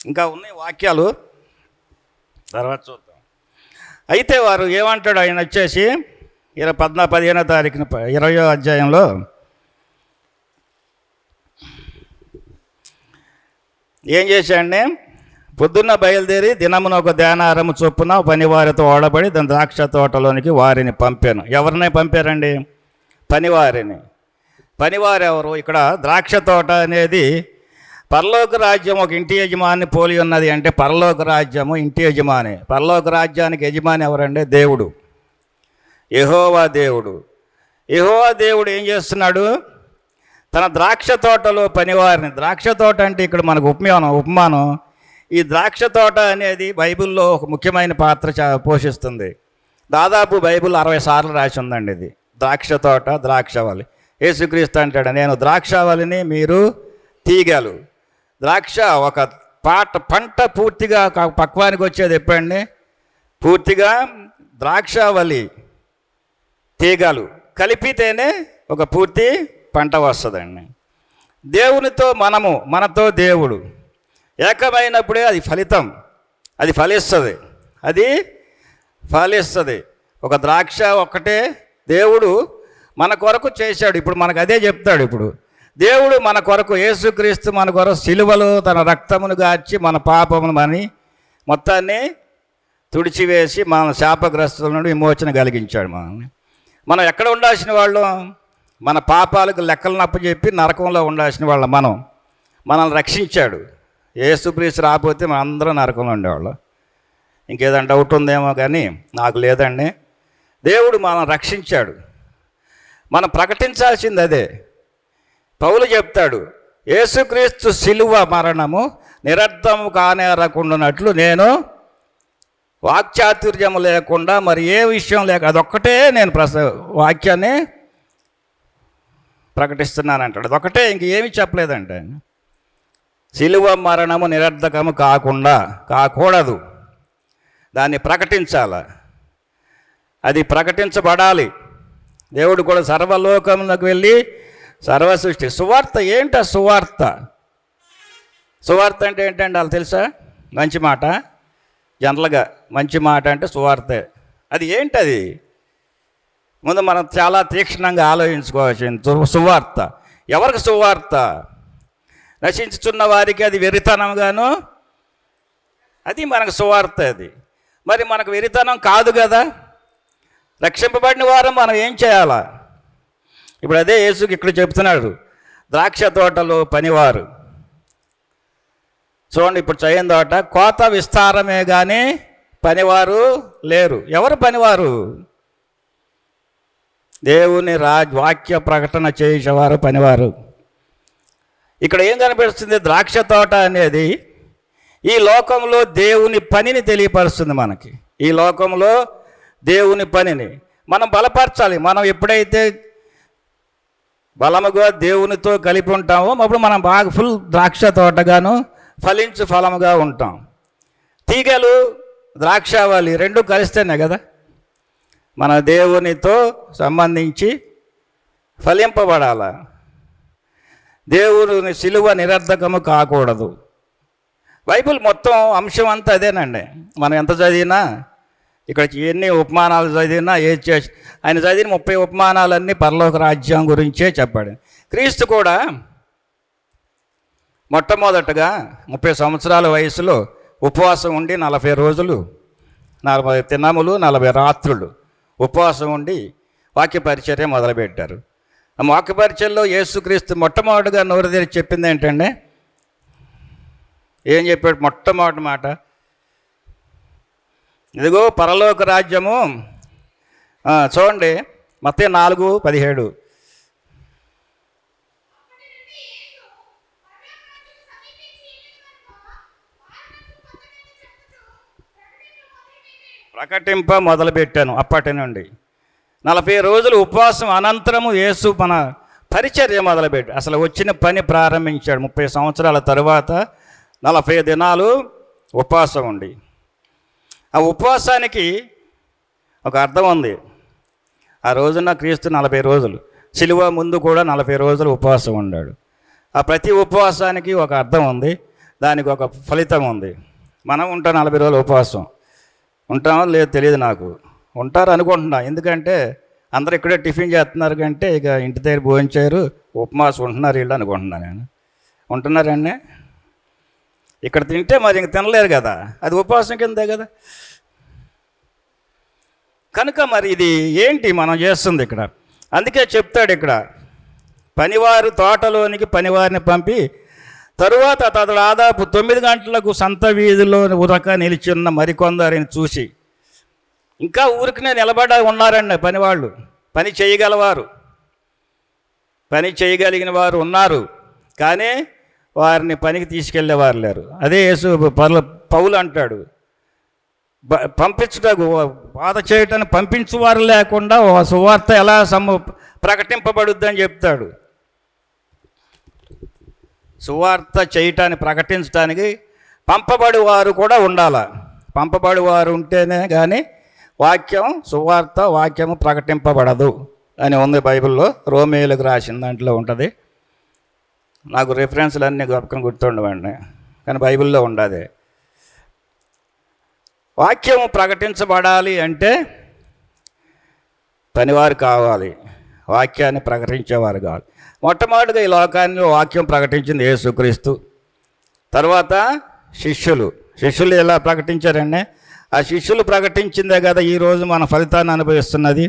ఇంకా ఉన్నాయి వాక్యాలు, తర్వాత చూద్దాం. అయితే వారు ఏమంటాడు ఆయన వచ్చేసి 15వ తారీఖున 20వ అధ్యాయంలో ఏం చేశాడండి? పొద్దున్న బయలుదేరి దినమున ఒక ధ్యానారము చొప్పున పనివారితో ఓడబడి దాని ద్రాక్ష తోటలోనికి వారిని పంపాను. ఎవరిని పంపారండి? పనివారిని. పనివారు ఎవరు? ఇక్కడ ద్రాక్ష తోట అనేది పరలోక రాజ్యం ఒక ఇంటి యజమాని పోలి ఉన్నది. అంటే పరలోక రాజ్యము ఇంటి యజమాని. పరలోక రాజ్యానికి యజమాని ఎవరంటే దేవుడు, యెహోవా దేవుడు. యెహోవా దేవుడు ఏం చేస్తున్నాడు? తన ద్రాక్ష తోటలో పనివారిని, ద్రాక్ష తోట అంటే ఇక్కడ మనకు ఉపమానం. ఈ ద్రాక్ష తోట అనేది బైబిల్లో ఒక ముఖ్యమైన పాత్ర పోషిస్తుంది. దాదాపు బైబిల్ 60 సార్లు రాసి ఉందండి ఇది. ద్రాక్ష తోట, ద్రాక్షవల్లి. యేసుక్రీస్తు అంటాడు, నేను ద్రాక్షవల్లిని, మీరు తీగలు. ద్రాక్ష ఒక పంట పూర్తిగా పక్వానికి వచ్చేది ఎప్పుడండి? పూర్తిగా ద్రాక్షవల్లి తీగలు కలిపితేనే ఒక పూర్తి పంట వస్తుందండి. దేవునితో మనతో దేవుడు ఏకమైనప్పుడే అది ఫలిస్తుంది. ఒక ద్రాక్ష ఒక్కటే దేవుడు మన కొరకు చేశాడు. ఇప్పుడు మనకు అదే చెప్తాడు. ఇప్పుడు దేవుడు మన కొరకు, యేసుక్రీస్తు మన కొరకు సిలువలో తన రక్తమును గార్చి మన పాపమును మొత్తాన్ని తుడిచివేసి మన శాపగ్రస్తుల నుండి విమోచన కలిగించాడు. మనం ఎక్కడ ఉండాల్సిన వాళ్ళం? మన పాపాలకు లెక్కలను అప్పచెప్పి నరకంలో ఉండాల్సిన వాళ్ళం. మనల్ని రక్షించాడు. యేసుక్రీస్తు రాకపోతే మనం అందరం నరకంలో ఉండేవాళ్ళం. ఇంకేదైనా డౌట్ ఉందేమో కానీ నాకు లేదండి. దేవుడు మనం రక్షించాడు. మనం ప్రకటించాల్సింది అదే. పౌలు చెప్తాడు, యేసుక్రీస్తు సిలువ మరణము నిరర్థము కానేరకుండానట్లు నేను వాక్చాతుర్యము లేకుండా మరి ఏ విషయం లేక అదొక్కటే నేను వాక్యాన్ని ప్రకటిస్తున్నానంటాడు. అదొక్కటే, ఇంకేమీ చెప్పలేదంటే. సిలువ మరణము నిరర్థకము కాకూడదు, దాన్ని ప్రకటించాల. అది ప్రకటించబడాలి. దేవుడు కూడా సర్వలోకములకు వెళ్ళి సర్వసృష్టి సువార్త. ఏంట సువార్త? సువార్త అంటే ఏంటంటే వాళ్ళు తెలుసా? మంచి మాట. జనరల్గా మంచి మాట అంటే సువార్తే. అది ఏంటది? ముందు మనం చాలా తీక్షణంగా ఆలోచించుకోవాల్సింది. సువార్త ఎవరికి సువార్త? నశించుచున్న వారికి అది వెరితనంగాను, అది మనకు సువార్త. అది మరి మనకు వెరితనం కాదు కదా. రక్షింపబడిన వారు మనం ఏం చేయాలా? ఇప్పుడు అదే యేసుకి ఇక్కడ చెప్తున్నాడు, ద్రాక్ష తోటలో పనివారు. చూడండి, ఇప్పుడు చేయని తోట కోత విస్తారమే కానీ పనివారు లేరు. ఎవరు పనివారు? దేవుని వాక్య ప్రకటన చేసేవారు పనివారు. ఇక్కడ ఏం కనిపిస్తుంది? ద్రాక్ష తోట అనేది ఈ లోకంలో దేవుని పనిని తెలియపరుస్తుంది మనకి. ఈ లోకంలో దేవుని పనిని మనం బలపరచాలి. మనం ఎప్పుడైతే బలముగా దేవునితో కలిపి ఉంటామో అప్పుడు మనం బాగా ఫుల్ ద్రాక్ష తోటగాను ఫలించు ఫలముగా ఉంటాం. తీగలు ద్రాక్షావళి రెండు కలిస్తేనే కదా మన దేవునితో సంబంధించి ఫలింపబడాల. దేవుని సిలువ నిరర్ధకము కాకూడదు. బైబిల్ మొత్తం అంశం అంతా అదేనండి. మనం ఎంత చదివినా, ఇక్కడ ఎన్ని ఉపమానాలు చదివినా, ఆయన చదివిన 30 ఉపమానాలన్నీ పరలోక రాజ్యం గురించే చెప్పాడు. క్రీస్తు కూడా మొట్టమొదటగా 30 సంవత్సరాల వయసులో ఉపవాసం ఉండి 40 రోజులు 40 దినములు 40 రాత్రులు ఉపవాసం ఉండి వాక్య పరిచర్య మొదలుపెట్టారు. ఆ వాక్య పరిచర్యలో యేసుక్రీస్తు మొట్టమొదటిగా నోరు తెరిచి చెప్పింది ఏంటంటే, ఏం చెప్పాడు? మొట్టమొదటి మాట, ఇదిగో పరలోక రాజ్యము. చూడండి, మత్తయి 4:17. ప్రకటింప మొదలుపెట్టాను. అప్పటి నుండి 40 రోజులు ఉపవాసం అనంతరము యేసు మన పరిచర్య మొదలుపెట్టాడు. అసలు వచ్చిన పని ప్రారంభించాడు. 30 సంవత్సరాల తరువాత 40 దినాలు ఉపవాసం ఉండి, ఆ ఉపవాసానికి ఒక అర్థం ఉంది. ఆ రోజున క్రీస్తు 40 రోజులు, సిలువ ముందు కూడా 40 రోజులు ఉపవాసం ఉన్నాడు. ఆ ప్రతి ఉపవాసానికి ఒక అర్థం ఉంది, దానికి ఒక ఫలితం ఉంది. మనం ఉంటాం 40 రోజులు ఉపవాసం. ఉంటామో లేదో తెలియదు నాకు. ఉంటారు అనుకుంటున్నా, ఎందుకంటే అందరు ఇక్కడే టిఫిన్ చేస్తున్నారు కంటే ఇక ఇంటి దగ్గర భోంచారు, ఉపవాసం ఉంటున్నారు వీళ్ళు అనుకుంటున్నాను నేను. ఉంటున్నారండి? ఇక్కడ తింటే మరి ఇంక తినలేరు కదా, అది ఉపవాసం కిందే కదా. కనుక మరి ఇది ఏంటి మనం చేస్తుంది ఇక్కడ? అందుకే చెప్తాడు ఇక్కడ, పనివారు తోటలోనికి పనివారిని పంపి తరువాత అతడు దాదాపు 9 గంటలకు సంత వీధిలో ఉరక నిలిచిన్న మరికొందరిని చూసి, ఇంకా ఊరికినే నిలబడి ఉన్నారండి పనివాళ్ళు, పని చేయగలవారు, పని చేయగలిగిన వారు ఉన్నారు, కానీ వారిని పనికి తీసుకెళ్ళేవారు లేరు. అదే యేసు పౌలు అంటాడు, పంపించుటకు బాధ చేయటానికి పంపించువారు లేకుండా సువార్త ఎలా ప్రకటింపబడుద్దని చెప్తాడు. సువార్త చేయటానికి ప్రకటించడానికి పంపబడి వారు కూడా ఉండాలి. పంపబడి వారు ఉంటేనే కానీ వాక్యము ప్రకటింపబడదు అని ఉంది బైబిల్లో. రోమేయులకు రాసిన దాంట్లో ఉంటుంది. నాకు రిఫరెన్స్లు అన్నీ గొప్పగా గుర్తుండవండి, కానీ బైబిల్లో ఉండదు. వాక్యము ప్రకటించబడాలి అంటే పనివారు కావాలి, వాక్యాన్ని ప్రకటించేవారు కావాలి. మొట్టమొదటిగా ఈ లోకాన్ని వాక్యం ప్రకటించింది యేసుక్రీస్తు. తర్వాత శిష్యులు ఎలా ప్రకటించారండి? ఆ శిష్యులు ప్రకటించిందే కదా ఈరోజు మన ఫలితాన్ని అనుభవిస్తున్నది.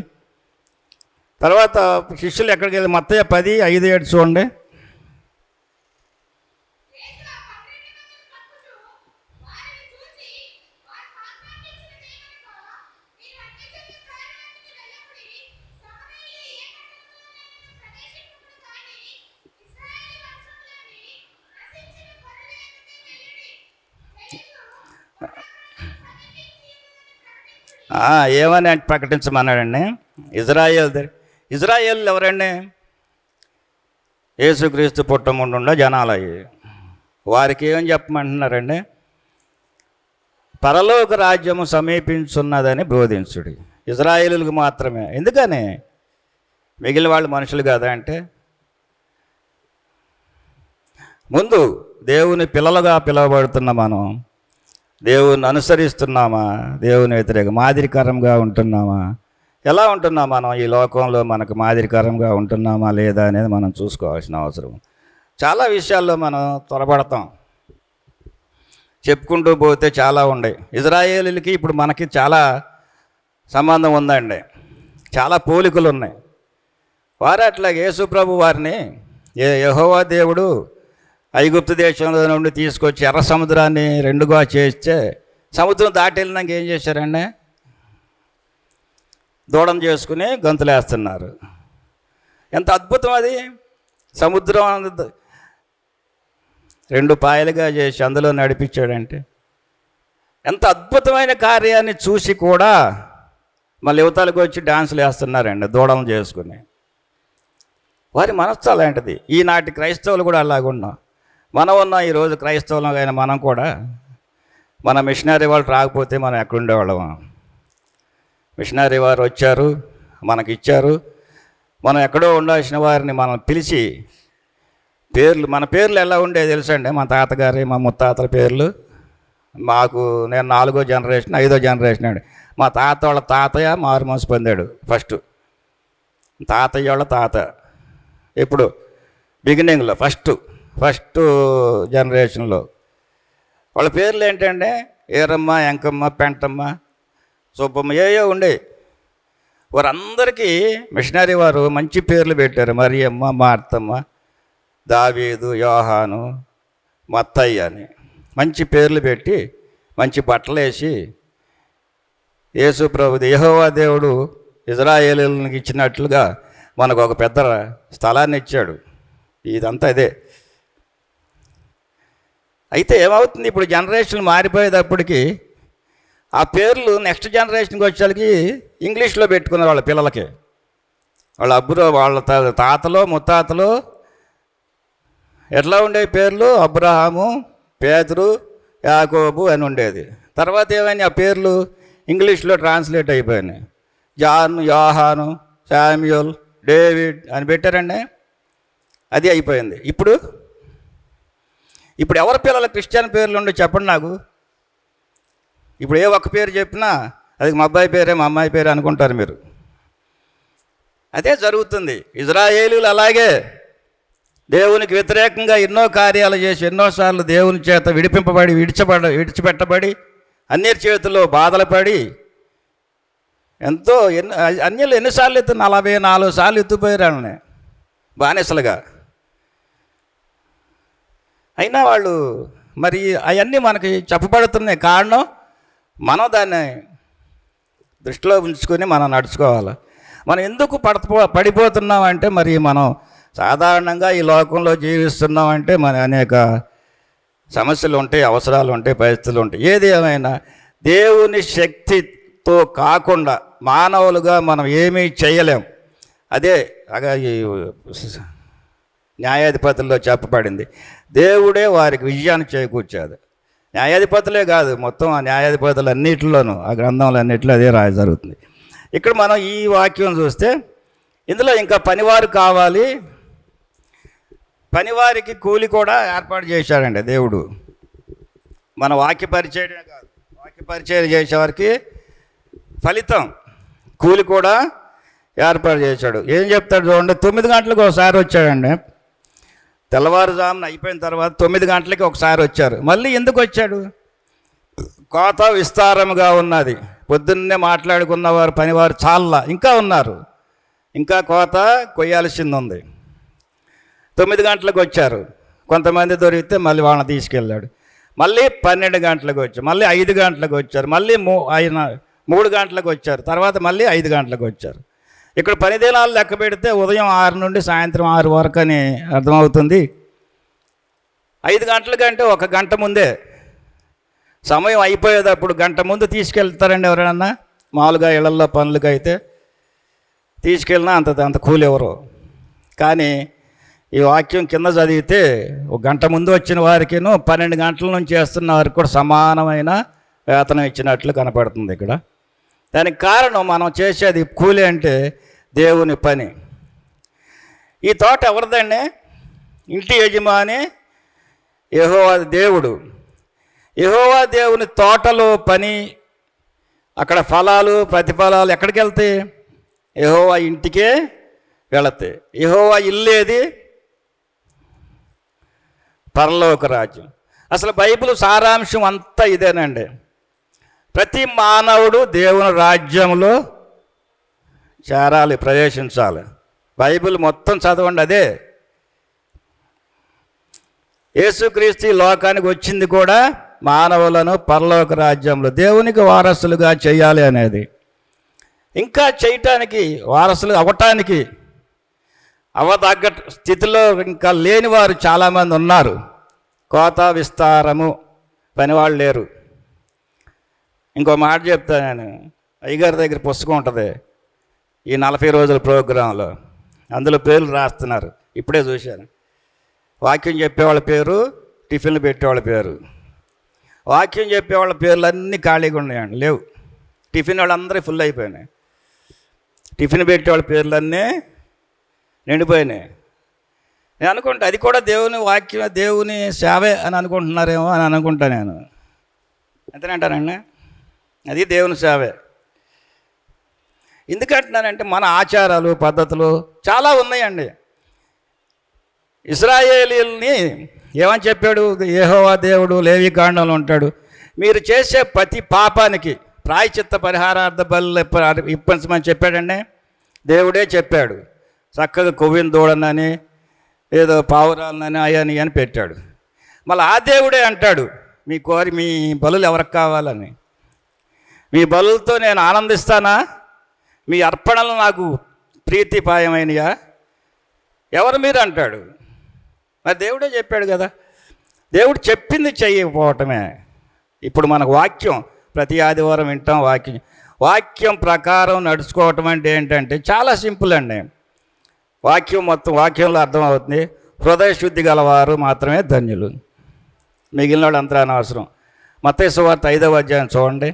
తర్వాత శిష్యులు ఎక్కడికి వెళ్ళి మత్తయి 10:5-7 చూడండి. ఏమని ప్రకటించమన్నాడండి? ఇజ్రాయేల్ ఎవరండి? యేసుక్రీస్తు పుట్టముండుండా జనాలయ్యి. వారికి ఏమని చెప్పమంటున్నారండి? పరలోక రాజ్యము సమీపించున్నదని బోధించుడి. ఇజ్రాయేలులకు మాత్రమే. ఎందుకని? మిగిలిన వాళ్ళు మనుషులు కదా అంటే, ముందు దేవుని పిల్లలుగా పిలువబడుతున్న మనం దేవుని అనుసరిస్తున్నామా? దేవుని వ్యతిరేక మాదిరికరంగా ఉంటున్నామా? ఎలా ఉంటున్నాం మనం ఈ లోకంలో? మనకు మాదిరికరంగా ఉంటున్నామా లేదా అనేది మనం చూసుకోవాల్సిన అవసరం. చాలా విషయాల్లో మనం త్వరపడతాం. చెప్పుకుంటూ పోతే చాలా ఉన్నాయి. ఇజ్రాయేలీలకి ఇప్పుడు మనకి చాలా సంబంధం ఉందండి, చాలా పోలికలు ఉన్నాయి. వారు అట్లాగే యేసు ప్రభు వారిని యెహోవా దేవుడు ఐగుప్తు దేశంలో నుండి తీసుకొచ్చి ఎర్ర సముద్రాన్ని రెండుగా చేస్తే సముద్రం దాటి వెళ్ళినాక ఏం చేశారండి? దూడం చేసుకుని గంతులేస్తున్నారు. ఎంత అద్భుతం అది! సముద్రం రెండు పాయలుగా చేసి అందులో నడిపించాడంటే ఎంత అద్భుతమైన కార్యాన్ని చూసి కూడా మళ్ళీ యువతలకు వచ్చి డాన్సులు వేస్తున్నారండి దూడం చేసుకుని. వారి మనస్సు అలాంటిది. ఈనాటి క్రైస్తవులు కూడా అలాగున్నాం. మనం ఉన్నాం ఈరోజు క్రైస్తవులం అయినా మనం కూడా మన మిషనరీ వాళ్ళు రాకపోతే మనం ఎక్కడుండేవాళ్ళం? మిషనరీ వారు వచ్చారు, మనకిచ్చారు. మనం ఎక్కడో ఉండాల్సిన వారిని మనం పిలిచి మన పేర్లు ఎలా ఉండేది తెలుసండి? మా తాతగారి మా ముత్తాతల పేర్లు నేను 4వ జనరేషన్ 5వ జనరేషన్ అండి. మా తాత వాళ్ళ తాతయ్య మారు మనసు పొందాడు ఫస్ట్. తాతయ్య వాళ్ళ తాత ఎప్పుడు బిగినింగ్లో ఫస్ట్ జనరేషన్లో వాళ్ళ పేర్లు ఏంటంటే ఏరమ్మ, ఎంకమ్మ, పెంటమ్మ, సుబ్బమ్మ ఏయో ఉండే. వారందరికీ మిషనరీ వారు మంచి పేర్లు పెట్టారు. మరియమ్మ, మార్తమ్మ, దావీదు, యోహాను, మత్తయ్య అని మంచి పేర్లు పెట్టి మంచి బట్టలు వేసి యేసు ప్రభుది యెహోవా దేవుడు ఇజ్రాయేలీయులకు ఇచ్చినట్లుగా మనకు ఒక పెద్ద స్థలాన్ని ఇచ్చాడు. ఇదంతా ఇదే. అయితే ఏమవుతుంది, ఇప్పుడు జనరేషన్ మారిపోయేటప్పటికి ఆ పేర్లు నెక్స్ట్ జనరేషన్కి వచ్చేసరికి ఇంగ్లీష్లో పెట్టుకున్నారు వాళ్ళ పిల్లలకి. వాళ్ళ తాతలో ముత్తాతలో ఎట్లా ఉండే పేర్లు? అబ్రహాము, పేతురు, యాకోబు అని ఉండేది. తర్వాత ఏమైనా ఆ పేర్లు ఇంగ్లీష్లో ట్రాన్స్లేట్ అయిపోయినాయి. జాన్, యోహాను, శామ్యూల్, డేవిడ్ అని పెట్టారండి. అది అయిపోయింది. ఇప్పుడు ఎవరి పిల్లల క్రిస్టియన్ పేర్లు ఉండే చెప్పండి నాకు. ఇప్పుడు ఏ ఒక్క పేరు చెప్పినా అది మా అబ్బాయి పేరే మా అమ్మాయి పేరే అనుకుంటారు మీరు. అదే జరుగుతుంది. ఇజ్రాయేలీలు అలాగే దేవునికి వ్యతిరేకంగా ఎన్నో కార్యాలు చేసి ఎన్నోసార్లు దేవుని చేత విడిచిపెట్టబడి అన్య చేతుల్లో బాధలు పడి అన్యులు ఎన్నిసార్లు 44 సార్లు ఎత్తుపోయారని బానిసలుగా. అయినా వాళ్ళు మరి అవన్నీ మనకి చెప్పబడుతున్నాయి. కారణం మనం దాన్ని దృష్టిలో ఉంచుకొని మనం నడుచుకోవాలి. మనం ఎందుకు పడిపోతున్నామంటే మరి మనం సాధారణంగా ఈ లోకంలో జీవిస్తున్నామంటే మన అనేక సమస్యలు ఉంటాయి, అవసరాలు ఉంటాయి, పరిస్థితులు ఉంటాయి. ఏది ఏమైనా దేవుని శక్తితో కాకుండా మానవులుగా మనం ఏమీ చేయలేం. అదే ఈ న్యాయాధిపతుల్లో చెప్పబడింది. దేవుడే వారికి విజయాన్ని చేకూర్చాడు. న్యాయాధిపతులే కాదు, మొత్తం ఆ న్యాయాధిపతులు అన్నింటిలోనూ ఆ గ్రంథంలో అన్నింటిలో అదే రాయ జరుగుతుంది. ఇక్కడ మనం ఈ వాక్యం చూస్తే ఇందులో ఇంకా పనివారు కావాలి. పనివారికి కూలి కూడా ఏర్పాటు చేశాడండి దేవుడు. మన వాక్య పరిచయమే కాదు, వాక్య పరిచయం చేసేవారికి ఫలితం కూలి కూడా ఏర్పాటు చేశాడు. ఏం చెప్తాడు చూడండి. 9 గంటలకు ఒకసారి వచ్చాడండి. తెల్లవారుజామున అయిపోయిన తర్వాత 9 గంటలకి ఒకసారి వచ్చారు. మళ్ళీ ఎందుకు వచ్చాడు? కోత విస్తారముగా ఉన్నది. పొద్దున్నే మాట్లాడుకున్నవారు పనివారు చాలా ఇంకా ఉన్నారు, ఇంకా కోత కొయ్యాల్సింది ఉంది. 9 గంటలకు వచ్చారు. కొంతమంది దొరికితే మళ్ళీ వాళ్ళని తీసుకెళ్ళాడు. మళ్ళీ 12 గంటలకు వచ్చారు, మళ్ళీ 5 గంటలకు వచ్చారు, మళ్ళీ 3 గంటలకు వచ్చారు, తర్వాత మళ్ళీ 5 గంటలకు వచ్చారు. ఇక్కడ పని దినాలు లెక్క పెడితే ఉదయం 6 నుండి సాయంత్రం 6 వరకు అని అర్థమవుతుంది. 5 గంటల కంటే 1 గంట ముందే సమయం అయిపోయేటప్పుడు గంట ముందు తీసుకెళ్తారండి ఎవరైనా. మామూలుగా ఇళ్లలో పనులకి అయితే తీసుకెళ్ళినా అంత కూలి ఎవరు. కానీ ఈ వాక్యం కింద చదివితే 1 గంట ముందు వచ్చిన వారికిను 12 గంటల నుంచి చేస్తున్న వారికి కూడా సమానమైన వేతనం ఇచ్చినట్లు కనపడుతుంది ఇక్కడ. దానికి కారణం మనం చేసేది కూలి అంటే దేవుని పని. ఈ తోట ఎవరిదండి? ఇంటి యజమాని యెహోవా దేవుడు. యెహోవా దేవుని తోటలో పని, అక్కడ ఫలాలు ప్రతిఫలాలు ఎక్కడికి వెళ్తాయి? యెహోవా ఇంటికే వెళతాయి. యెహోవా ఇల్లేది? పరలోక రాజ్యం. అసలు బైబిల్ సారాంశం అంతా ఇదేనండి. ప్రతి మానవుడు దేవుని రాజ్యంలో చేరాలి, ప్రవేశించాలి. బైబిల్ మొత్తం చదవండి, అదే. యేసుక్రీస్తు ఈ లోకానికి వచ్చింది కూడా మానవులను పరలోక రాజ్యంలో దేవునికి వారసులుగా చేయాలి అనేది. ఇంకా చేయటానికి, వారసులు అవ్వటానికి అవదగ్గ స్థితిలో ఇంకా లేని వారు చాలామంది ఉన్నారు. కోత విస్తారము పనివాళ్ళు లేరు. ఇంకో మాట చెప్తాను నేను. అయ్యగారి దగ్గర పుస్తకం ఉంటుంది, ఈ 40 రోజుల ప్రోగ్రాంలో. అందులో పేర్లు రాస్తున్నారు, ఇప్పుడే చూశాను. వాక్యం చెప్పేవాళ్ళ పేరు, టిఫిన్లు పెట్టేవాళ్ళ పేరు. వాక్యం చెప్పేవాళ్ళ పేర్లు అన్నీ ఖాళీగా ఉన్నాయండి, లేవు. టిఫిన్ వాళ్ళందరూ ఫుల్ అయిపోయినాయి. టిఫిన్ పెట్టేవాళ్ళ పేర్లన్నీ నిండిపోయినాయి. నేను అనుకుంటా అది కూడా దేవుని వాక్యం, దేవుని సేవే అని అనుకుంటున్నారేమో అని అనుకుంటా నేను. అంతేనంటానండి, అది దేవుని సేవే. ఎందుకంటున్నానంటే మన ఆచారాలు పద్ధతులు చాలా ఉన్నాయండి. ఇశ్రాయేలీయుల్ని ఏమని చెప్పాడు యెహోవా దేవుడు? లేవికాండంలో ఉంటాడు, మీరు చేసే ప్రతి పాపానికి ప్రాయచిత్త పరిహారార్థ బలు ఇప్పించమని చెప్పాడండి. దేవుడే చెప్పాడు. చక్కగా కొవ్విన దూడనని, ఏదో పావురాలనని, అయని అని పెట్టాడు. మళ్ళీ ఆ దేవుడే అంటాడు, మీ బలులు ఎవరికి కావాలని, మీ బలులతో నేను ఆనందిస్తానా, మీ అర్పణలు నాకు ప్రీతిపాయమైనయా, ఎవరు మీరు అంటాడు. మరి దేవుడే చెప్పాడు కదా. దేవుడు చెప్పింది చెయ్యకపోవటమే. ఇప్పుడు మనకు వాక్యం ప్రతి ఆదివారం వింటాం. వాక్యం ప్రకారం నడుచుకోవటం అంటే ఏంటంటే చాలా సింపుల్ అండి. వాక్యం మొత్తం వాక్యంలో అర్థమవుతుంది. హృదయ శుద్ధి గలవారు మాత్రమే ధన్యులు, మిగిలిన వాళ్ళు అంతా అనవసరం. మత్తయి సువార్త 5వ అధ్యాయం చూడండి,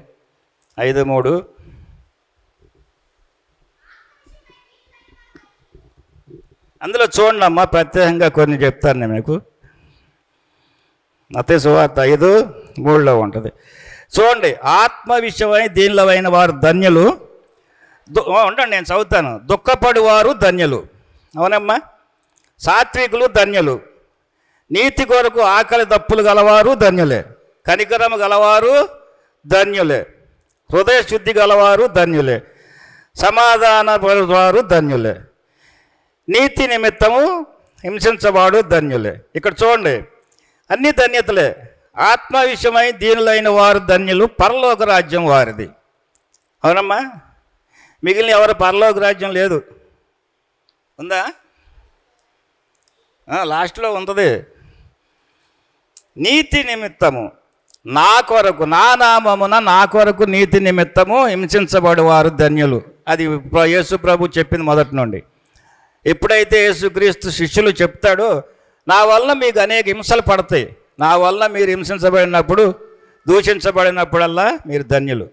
5:3. అందులో చూడండి అమ్మా, ప్రత్యేకంగా కొన్ని చెప్తాను నేను మీకు. మత్తయి సువార్త 5:3 ఉంటుంది. చూడండి, ఆత్మ విషయమై దీనిలో అయిన వారు ధన్యులు. ఉండండి, నేను చదువుతాను. దుఃఖపడువారు ధన్యులు. అవునమ్మా. సాత్వికులు ధన్యులు. నీతి కొరకు ఆకలి దప్పులు గలవారు ధన్యులే. కనికరము గలవారు ధన్యులే. హృదయ శుద్ధి గలవారు ధన్యులే. సమాధాన పరువారు ధన్యులే. నీతి నిమిత్తము హింసించవాడు ధన్యులే. ఇక్కడ చూడండి, అన్ని ధన్యతలే. ఆత్మ విషయమై దీనులైన వారు ధన్యులు, పరలోక రాజ్యం వారిది. అవునమ్మా. మిగిలిన ఎవరు పరలోక రాజ్యం లేదు. ఉందా? లాస్ట్లో ఉంటుంది. నీతి నిమిత్తము నా కొరకు, నా నామమున నా కొరకు నీతి నిమిత్తము హింసించబడేవారు ధన్యులు. అది యేసు ప్రభు చెప్పింది మొదటి నుండి. ఎప్పుడైతే యేసుక్రీస్తు శిష్యులు చెప్తాడో, నా వల్ల మీకు అనేక హింసలు పడతాయి, నా వల్ల మీరు హింసించబడినప్పుడు, దూషించబడినప్పుడల్లా మీరు ధన్యులు.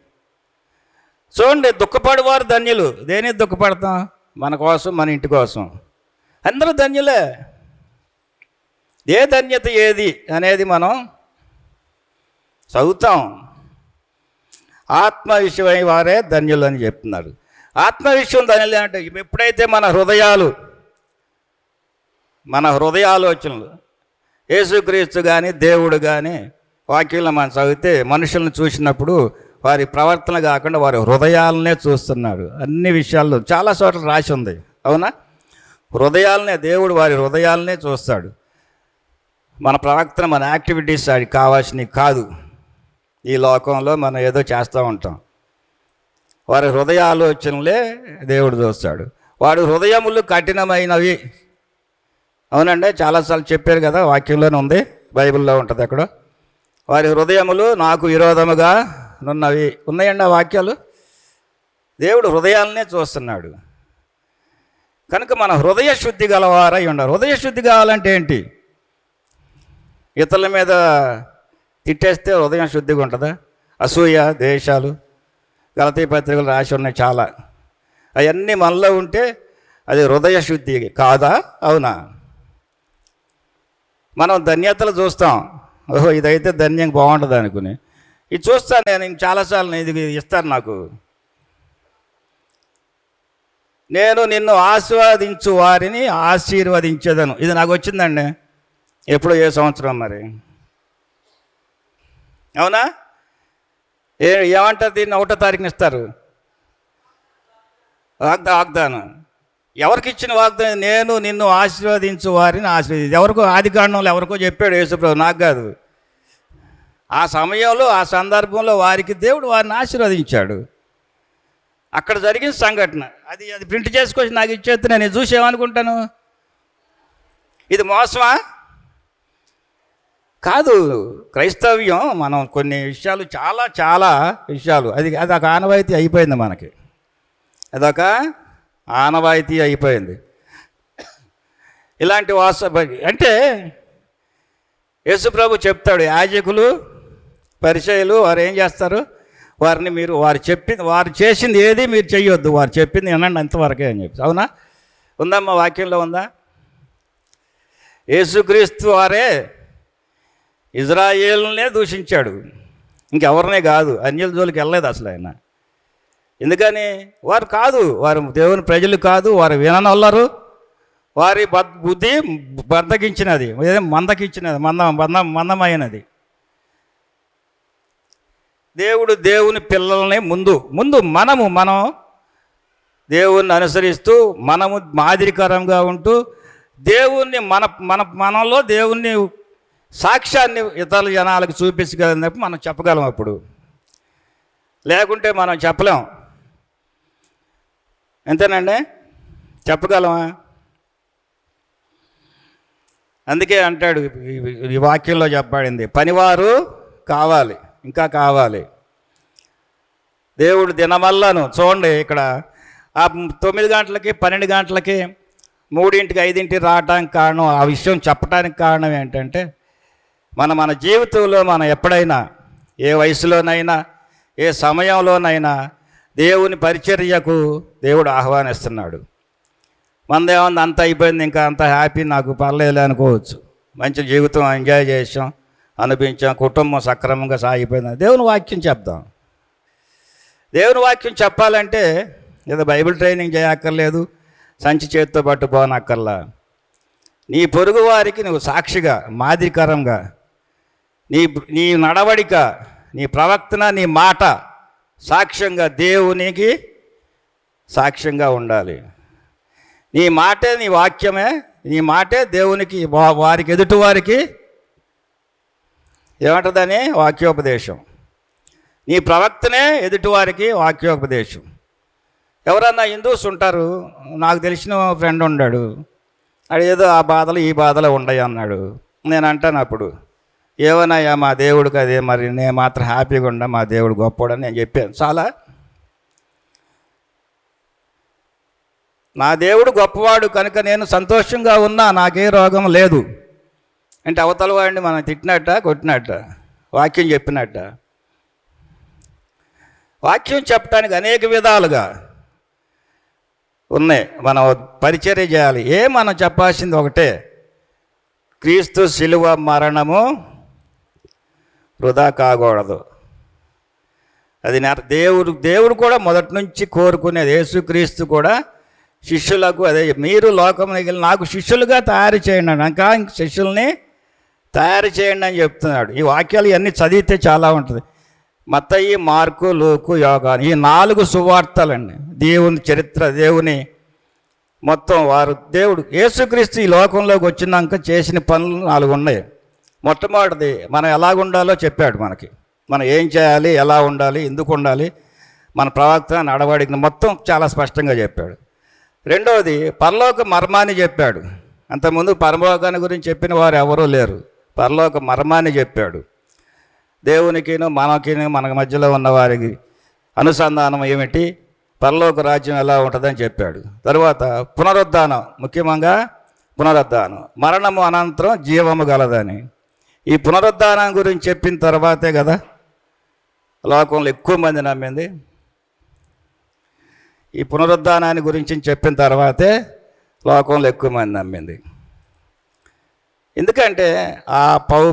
చూడండి, దుఃఖపడేవారు ధన్యులు. దేని దుఃఖపడతాం? మన కోసం, మన ఇంటి కోసం. అందరూ ధన్యులే. ఏ ధన్యత ఏది అనేది మనం చదువుతాం. ఆత్మ విషయమై వారే ధన్యులు అని చెప్తున్నారు. ఆత్మ విషయం ధన్యులు అంటే ఎప్పుడైతే మన హృదయాలోచనలు యేసుక్రీస్తు కానీ దేవుడు కానీ వాక్యంలో మనం చదివితే మనుషులను చూసినప్పుడు వారి ప్రవర్తన కాకుండా వారి హృదయాలనే చూస్తున్నాడు. అన్ని విషయాల్లో చాలా చోట్ల రాసి ఉంది. అవునా? హృదయాలనే, దేవుడు వారి హృదయాలనే చూస్తాడు. మన ప్రవర్తన, మన యాక్టివిటీస్ అది కావాల్సినవి కాదు. ఈ లోకంలో మనం ఏదో చేస్తూ ఉంటాం. వారి హృదయ ఆలోచనలే దేవుడు చూస్తాడు. వాడి హృదయములు కఠినమైనవి. అవునండి, చాలాసార్లు చెప్పారు కదా, వాక్యంలోనే ఉంది, బైబిల్లో ఉంటుంది అక్కడ. వారి హృదయములు నాకు విరోధముగా నున్నవి. ఉన్నాయండి ఆ వాక్యాలు. దేవుడు హృదయాలనే చూస్తున్నాడు. కనుక మన హృదయ శుద్ధి గలవారై ఉండాలి. హృదయ శుద్ధి కావాలంటే ఏంటి? ఇతరుల మీద తిట్టేస్తే హృదయం శుద్ధిగా ఉంటుందా? అసూయ, ద్వేషాలు, గలతీ పత్రికలు రాసి ఉన్నాయి చాలా. అవన్నీ మనలో ఉంటే అది హృదయ శుద్ధి కాదా? అవునా? మనం ధన్యతలు చూస్తాం, ఓహో ఇదైతే ధన్యం బాగుంటుంది అనుకుని. ఇది చూస్తాను నేను చాలాసార్లు, ఇది ఇస్తాను నాకు. నేను నిన్ను ఆశీర్వదించు వారిని ఆశీర్వదించేదను. ఇది నాకు వచ్చిందండి. ఎప్పుడు ఏ సంవత్సరం మరి? అవునా? ఏమంటారు దీన్ని? 1వ తారీఖున ఇస్తారు వాగ్దానం. ఎవరికి ఇచ్చిన వాగ్దానం? నేను నిన్ను ఆశీర్వదించు వారిని ఆశీర్వదించు. ఎవరికో ఆదికాండంలో ఎవరికో చెప్పాడు యేసుప్రభు, నాకు కాదు. ఆ సమయంలో ఆ సందర్భంలో వారికి దేవుడు వారిని ఆశీర్వదించాడు. అక్కడ జరిగిన సంఘటన అది ప్రింట్ చేసుకొచ్చి నాకు ఇచ్చేస్తే నేను చూసి ఏమనుకుంటాను? ఇది మోసమా? కాదు. క్రైస్తవ్యం మనం కొన్ని విషయాలు చాలా విషయాలు అదొక ఆనవాయితీ అయిపోయింది మనకి. అదొక ఆనవాయితీ అయిపోయింది. ఇలాంటి అంటే యేసుప్రభు చెప్తాడు, యాజకులు పరిచయులు వారు ఏం చేస్తారు? వారు చేసింది ఏది మీరు చెయ్యొద్దు, వారు చెప్పింది వినండి అంతవరకే అని చెప్పి. అవునా? ఉందమ్మా, వాక్యంలో ఉందా? యేసుక్రీస్తు వారే ఇజ్రాయేలునే దూషించాడు, ఇంకెవరినే కాదు. అన్యుల జోలికి వెళ్ళలేదు అసలు ఆయన. ఎందుకని? వారు దేవుని ప్రజలు కాదు, వారు విననొల్లరు, వారి బుద్ధి మందగించినది, మందమైనది. దేవుని పిల్లల్ని ముందు మనం దేవుణ్ణి అనుసరిస్తూ మనము మాదిరికరంగా ఉంటూ దేవుణ్ణి మనలో దేవుణ్ణి సాక్ష్యాన్ని ఇతరుల జనాలకు చూపించగలిగినప్పుడు మనం చెప్పగలం. అప్పుడు లేకుంటే మనం చెప్పలేం. అంతేనండి? చెప్పగలమా? అందుకే అంటాడు ఈ వాక్యంలో చెప్పబడింది, పనివారు కావాలి, ఇంకా కావాలి. దేవుడు దినమల్లాను చూడండి, ఇక్కడ ఆ 9 గంటలకి 12 గంటలకి 3ంటికి 5ంటికి రావడానికి కారణం, ఆ విషయం చెప్పడానికి కారణం ఏంటంటే మన జీవితంలో మనం ఎప్పుడైనా ఏ వయసులోనైనా ఏ సమయంలోనైనా దేవుని పరిచర్యకు దేవుడు ఆహ్వానిస్తున్నాడు. మనదేమన్నా అంత అయిపోయింది, ఇంకా అంత హ్యాపీ, నాకు పర్లేదు అనుకోవచ్చు. మంచి జీవితం ఎంజాయ్ చేసాం, అనిపించాం, కుటుంబం సక్రమంగా సాగిపోయింది. దేవుని వాక్యం చెప్దాం. దేవుని వాక్యం చెప్పాలంటే ఏదో బైబిల్ ట్రైనింగ్ చేయక్కర్లేదు, సంచి చేతితో పట్టుకోనక్కర్లా. నీ పొరుగు వారికి నువ్వు సాక్షిగా, మాదిరికరంగా, నీ నడవడిక, నీ ప్రవర్తన, నీ మాట సాక్ష్యంగా, దేవునికి సాక్ష్యంగా ఉండాలి. నీ మాటే, నీ వాక్యమే, నీ మాటే దేవునికి, వారికి ఎదుటి వారికి ఏమంటుందని? వాక్యోపదేశం. నీ ప్రవక్తనే ఎదుటివారికి వాక్యోపదేశం. ఎవరన్నా హిందూస్ ఉంటారు, నాకు తెలిసిన ఫ్రెండ్ ఉన్నాడు, ఏదో ఆ బాధలు ఈ బాధలు ఉండయి అన్నాడు. నేను అంటాను అప్పుడు, ఏమన్నాయా మా దేవుడికి అదే, మరి నేను మాత్రం హ్యాపీగా ఉండా, మా దేవుడు గొప్పవాడని నేను చెప్పాను. చాలా నా దేవుడు గొప్పవాడు కనుక నేను సంతోషంగా ఉన్నా, నాకే రోగం లేదు అంటే అవతల వాడిని మనం తిట్టినట్ట, కొట్టినట్ట, వాక్యం చెప్పినట్ట? వాక్యం చెప్పడానికి అనేక విధాలుగా ఉన్నాయి. మనం పరిచర్య చేయాలి. మనం చెప్పాల్సింది ఒకటే, క్రీస్తు శిలువ మరణము వృధా కాకూడదు. అది దేవుడు కూడా మొదటి నుంచి కోరుకునేది. యేసుక్రీస్తు కూడా శిష్యులకు అదే, మీరు లోకమునకు వెళ్ళి నాకు శిష్యులుగా తయారు చేయండి అని, ఇంకా శిష్యుల్ని తయారు చేయండి అని చెప్తున్నాడు. ఈ వాక్యాలు ఇవన్నీ చదివితే చాలా ఉంటుంది. మత్తయి, మార్కు, లూకు, యోహాను, ఈ 4 సువార్తలండి. దేవుని చరిత్ర, దేవుని మొత్తం దేవుడు యేసుక్రీస్తు ఈ లోకంలోకి వచ్చినాక చేసిన పనులు 4 ఉన్నాయి. మొట్టమొదటిది మనం ఎలాగుండాలో చెప్పాడు మనకి. మనం ఏం చేయాలి, ఎలా ఉండాలి, ఎందుకు ఉండాలి, మన ప్రవక్త నడవడికి మొత్తం చాలా స్పష్టంగా చెప్పాడు. రెండవది పరలోక మర్మాన్ని చెప్పాడు. అంతకుముందు పరలోకాన్ని గురించి చెప్పిన వారు ఎవరూ లేరు. పరలోక మర్మాన్ని చెప్పాడు. దేవునికిను మనకిను మన మధ్యలో ఉన్న వారికి అనుసంధానం ఏమిటి, పరలోక రాజ్యం ఎలా ఉంటుందని చెప్పాడు. తరువాత పునరుద్ధానం, ముఖ్యంగా పునరుద్ధానం, మరణము అనంతరం జీవము గలదని. ఈ పునరుద్ధానం గురించి చెప్పిన తర్వాతే కదా లోకంలో ఎక్కువ మంది నమ్మింది. ఈ పునరుద్ధానాన్ని గురించి చెప్పిన తర్వాతే లోకంలో ఎక్కువ మంది నమ్మింది. ఎందుకంటే ఆ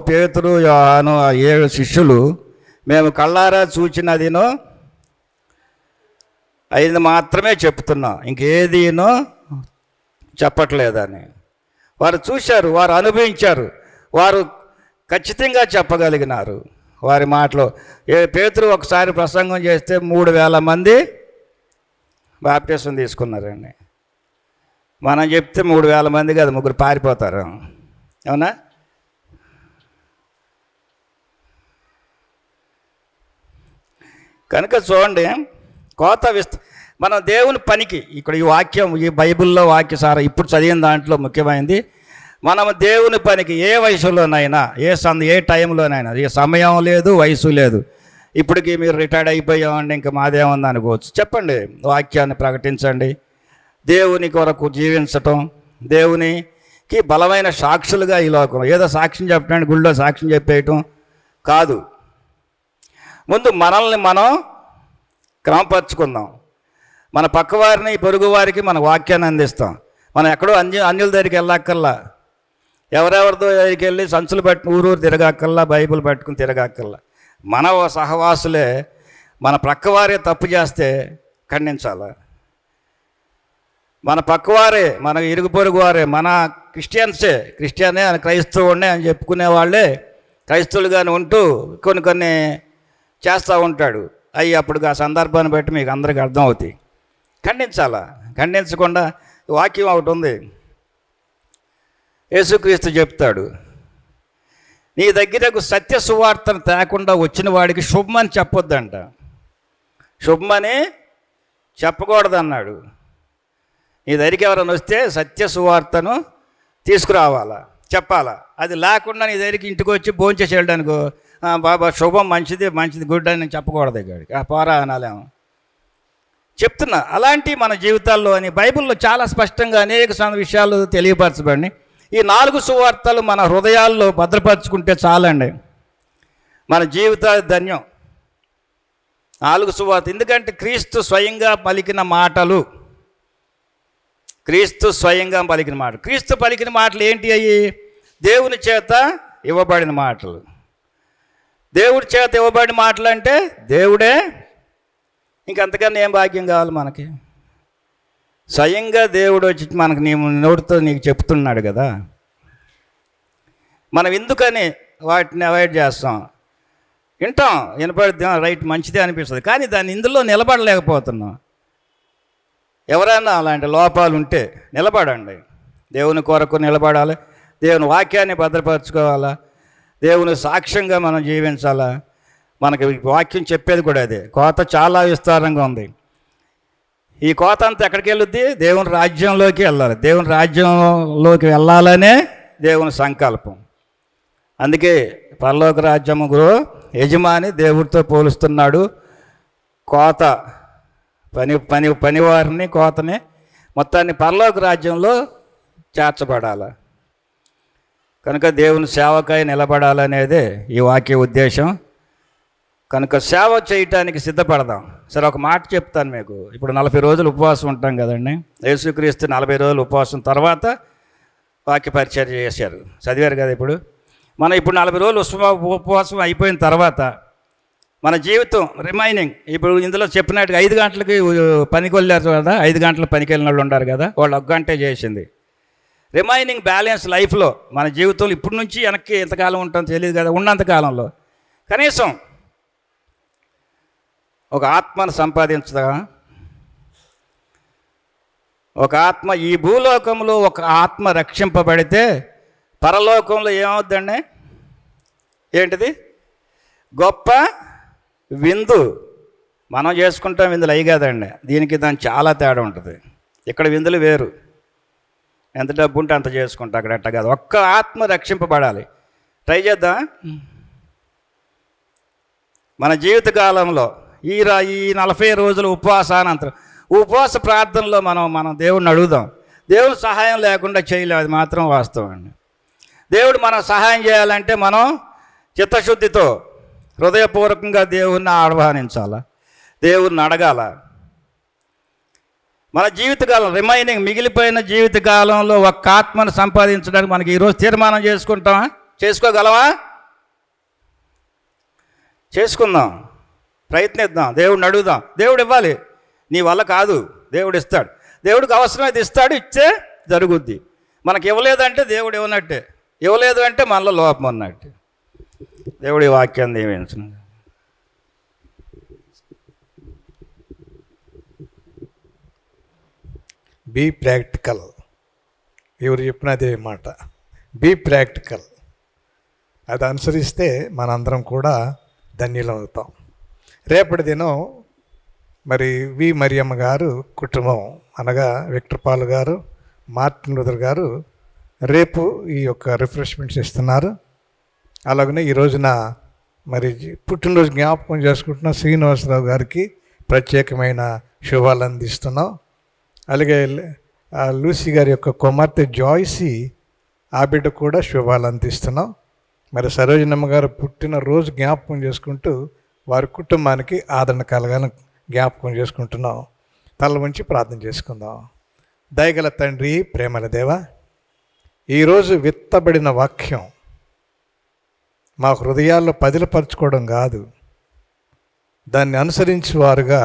పేతురు, యోహాను, ఆ 7 శిష్యులు మేము కళ్ళారా చూచినదినో అయింది మాత్రమే చెప్తున్నాం, ఇంకేదీనో చెప్పట్లేదని. వారు చూశారు, వారు అనుభవించారు, వారు ఖచ్చితంగా చెప్పగలిగినారు వారి మాటలో. పేతురు ఒకసారి ప్రసంగం చేస్తే 3,000 మంది బాప్టిజం తీసుకున్నారండి. మనం చెప్తే 3,000 మంది కాదు, 3 పారిపోతారు. అవునా? కనుక చూడండి, మనం దేవుని పనికి ఇక్కడ ఈ వాక్యం, ఈ బైబిల్లో వాక్య సారం ఇప్పుడు చదివిన దాంట్లో ముఖ్యమైనది, మనం దేవుని పనికి ఏ వయసులోనైనా, ఏ టైంలోనైనా, ఏ సమయం లేదు, వయసు లేదు. ఇప్పటికీ మీరు రిటైర్డ్ అయిపోయామండి, ఇంకా మాదేముంది అనుకోవచ్చు. చెప్పండి, వాక్యాన్ని ప్రకటించండి. దేవుని కొరకు జీవించటం, దేవునికి బలమైన సాక్షులుగా ఈ లోకం. ఏదో సాక్ష్యం చెప్పడానికి గుళ్ళో సాక్ష్యం చెప్పేయటం కాదు. ముందు మనల్ని మనం క్రమపరుచుకుందాం. మన పక్కవారిని, పొరుగు వారికి మన వాక్యాన్ని అందిస్తాం. మనం ఎక్కడో అన్యుల దగ్గరికి వెళ్ళక్కల్లా, ఎవరెవరితో దగ్గరికి వెళ్ళి సంచులు పట్టుకుని ఊరూరు తిరగక్కల్లా, బైబిల్ పట్టుకుని తిరగక్కల్లా. మన సహవాసులే మన ప్రక్కవారే తప్పు చేస్తే ఖండించాలి. మన పక్కవారే, మన ఇరుగు పొరుగు వారే, మన క్రిస్టియనే అని, క్రైస్తవునే అని చెప్పుకునే వాళ్ళే క్రైస్తవులుగానే ఉంటూ కొన్ని చేస్తూ ఉంటాడు. అవి అప్పుడు ఆ సందర్భాన్ని బట్టి మీకు అందరికీ అర్థం అవుతాయి. ఖండించాలా? ఖండించకుండా వాక్యం ఒకటి ఉంది, యేసుక్రీస్తు చెప్తాడు, నీ దగ్గరకు సత్య సువార్తను తేకుండా వచ్చిన వాడికి శుభమని చెప్పొద్దంట. శుభమని చెప్పకూడదన్నాడు. నీ దగ్గరికి ఎవరైనా వస్తే సత్య సువార్తను తీసుకురావాలా, చెప్పాలా. అది లేకుండా నీ దగ్గరికి ఇంటికి వచ్చి భోంచేసి వెళ్ళడానికో, బాబా శుభం, మంచిది గుడ్ అని చెప్పకూడదు. ఇక్కడికి పోరా అనాలేమో చెప్తున్నా. అలాంటి మన జీవితాల్లో అని బైబిల్లో చాలా స్పష్టంగా అనేక విషయాలు తెలియపరచబడి, ఈ 4 సువార్తలు మన హృదయాల్లో భద్రపరుచుకుంటే చాలండి, మన జీవితాలు ధన్యం. 4 సువార్త, ఎందుకంటే క్రీస్తు స్వయంగా పలికిన మాటలు. క్రీస్తు పలికిన మాటలు ఏంటి అయ్యి? దేవుని చేత ఇవ్వబడిన మాటలు. దేవుడి చేత ఇవ్వబడిన మాటలు అంటే దేవుడే. ఇంకంతకన్నా ఏం భాగ్యం కావాలి మనకి? స్వయంగా దేవుడు వచ్చి మనకు నీ నోటితో నీకు చెప్తున్నాడు కదా. మనం ఎందుకని వాటిని అవాయిడ్ చేస్తాం? వింటాం, వినపడి రైట్, మంచిదే అనిపిస్తుంది, కానీ దాన్ని ఇందులో నిలబడలేకపోతున్నాం. ఎవరైనా అలాంటి లోపాలు ఉంటే నిలబడండి. దేవుని కొరకు నిలబడాలి, దేవుని వాక్యాన్ని భద్రపరచుకోవాలా, దేవుని సాక్ష్యంగా మనం జీవించాలా. మనకి వాక్యం చెప్పేది కూడా అదే. కోత చాలా విస్తారంగా ఉంది. ఈ కోత అంతా ఎక్కడికి వెళ్ళుద్ది? దేవుని రాజ్యంలోకి వెళ్ళాలి. దేవుని రాజ్యంలోకి వెళ్ళాలనే దేవుని సంకల్పం. అందుకే పరలోక రాజ్యము యజమాని దేవుడితో పోలుస్తున్నాడు. కోత పనివారిని, కోతని మొత్తాన్ని పరలోక రాజ్యంలో చేర్చబడాలి. కనుక దేవుని సేవకై నిలబడాలనేదే ఈ వాక్య ఉద్దేశం. కనుక సేవ చేయటానికి సిద్ధపడదాం. సరే, ఒక మాట చెప్తాను మీకు. ఇప్పుడు 40 రోజులు ఉపవాసం ఉంటాం కదండి. యేసుక్రీస్తు 40 రోజులు ఉపవాసం తర్వాత వాక్య పరిచర్య చేశారు, చదివారు కదా. మనం ఇప్పుడు 40 రోజులు ఉపవాసం అయిపోయిన తర్వాత మన జీవితం రిమైనింగ్, ఇప్పుడు ఇందులో చెప్పినట్టుగా 5 గంటలకి పనికి వెళ్ళారు కదా, 5 గంటల పనికి వెళ్ళిన వాళ్ళు ఉన్నారు కదా, వాళ్ళు 1 గంటే చేసింది. రిమైనింగ్ బ్యాలెన్స్ లైఫ్లో మన జీవితంలో ఇప్పటి నుంచి వెనక్కి ఎంతకాలం ఉంటుందో తెలియదు కదా, ఉన్నంతకాలంలో కనీసం ఒక ఆత్మను సంపాదించదా? ఒక ఆత్మ, ఈ భూలోకంలో ఒక ఆత్మ రక్షింపబడితే పరలోకంలో ఏమవుద్దండి? ఏంటిది? గొప్ప విందు. మనం చేసుకుంటాం విందులు అయ్యి కాదండి, దీనికి దానికి చాలా తేడా ఉంటుంది. ఇక్కడ విందులు వేరు, ఎంత డబ్బు ఉంటే అంత చేసుకుంటా, అక్కడ అట్ట కాదు. ఒక్క ఆత్మ రక్షింపబడాలి. ట్రై చేద్దాం. మన జీవితకాలంలో ఈ 40 రోజుల ఉపవాసానంతరం ఉపవాస ప్రార్థనలో మనం దేవుడిని అడుగుదాం. దేవుడు సహాయం లేకుండా చేయలేము, అది మాత్రం వాస్తవం అండి. దేవుడు మనకు సహాయం చేయాలంటే మనం చిత్తశుద్ధితో హృదయపూర్వకంగా దేవుణ్ణి ఆహ్వానించాలా, దేవుణ్ణి అడగాల. మన జీవితకాలం రిమైనింగ్ మిగిలిపోయిన జీవితకాలంలో ఒక్క ఆత్మను సంపాదించడానికి మనకి ఈరోజు తీర్మానం చేసుకుంటామా? చేసుకోగలవా? చేసుకుందాం, ప్రయత్నిద్దాం, దేవుడిని అడుగుదాం. దేవుడు ఇవ్వాలి, నీ వల్ల కాదు, దేవుడు ఇస్తాడు. దేవుడికి అవసరమైతే ఇస్తాడు, ఇచ్చే జరుగుద్ది. మనకి ఇవ్వలేదంటే దేవుడు ఇవ్వనట్టే. ఇవ్వలేదు అంటే మనలో లోపం అన్నట్టు. దేవుడి వాక్యాన్ని దీవించును. Be practical. ఎవరు చెప్పినదే మాట, బీ ప్రాక్టికల్. అది అనుసరిస్తే మనందరం కూడా ధన్యులం అవుతాం. రేపటి దినం మరి వి మరియమ్మ గారు కుటుంబం అనగా విక్టర్ పాల్ గారు, మార్టిన్ లూథర్ గారు రేపు ఈ యొక్క రిఫ్రెష్మెంట్స్ ఇస్తున్నారు. అలాగనే ఈ రోజున మరి పుట్టినరోజు జ్ఞాపకం చేసుకుంటున్న శ్రీనివాసరావు గారికి ప్రత్యేకమైన శుభాలు అందిస్తున్నాం. అలాగే లూసీ గారి యొక్క కుమార్తె జాయ్సీ, ఆ బిడ్డ కూడా శుభాలు అందిస్తున్నాం. మరి సరోజనమ్మ గారు పుట్టినరోజు జ్ఞాపకం చేసుకుంటూ వారి కుటుంబానికి ఆదరణ కలగాలని జ్ఞాపకం చేసుకుంటున్నాం. తల వంచి ప్రార్థన చేసుకుందాం. దయగల తండ్రి, ప్రేమల దేవ, ఈరోజు విత్తబడిన వాక్యం మా హృదయాల్లో పదిలపరచుకోవడం కాదు, దాన్ని అనుసరించి వారుగా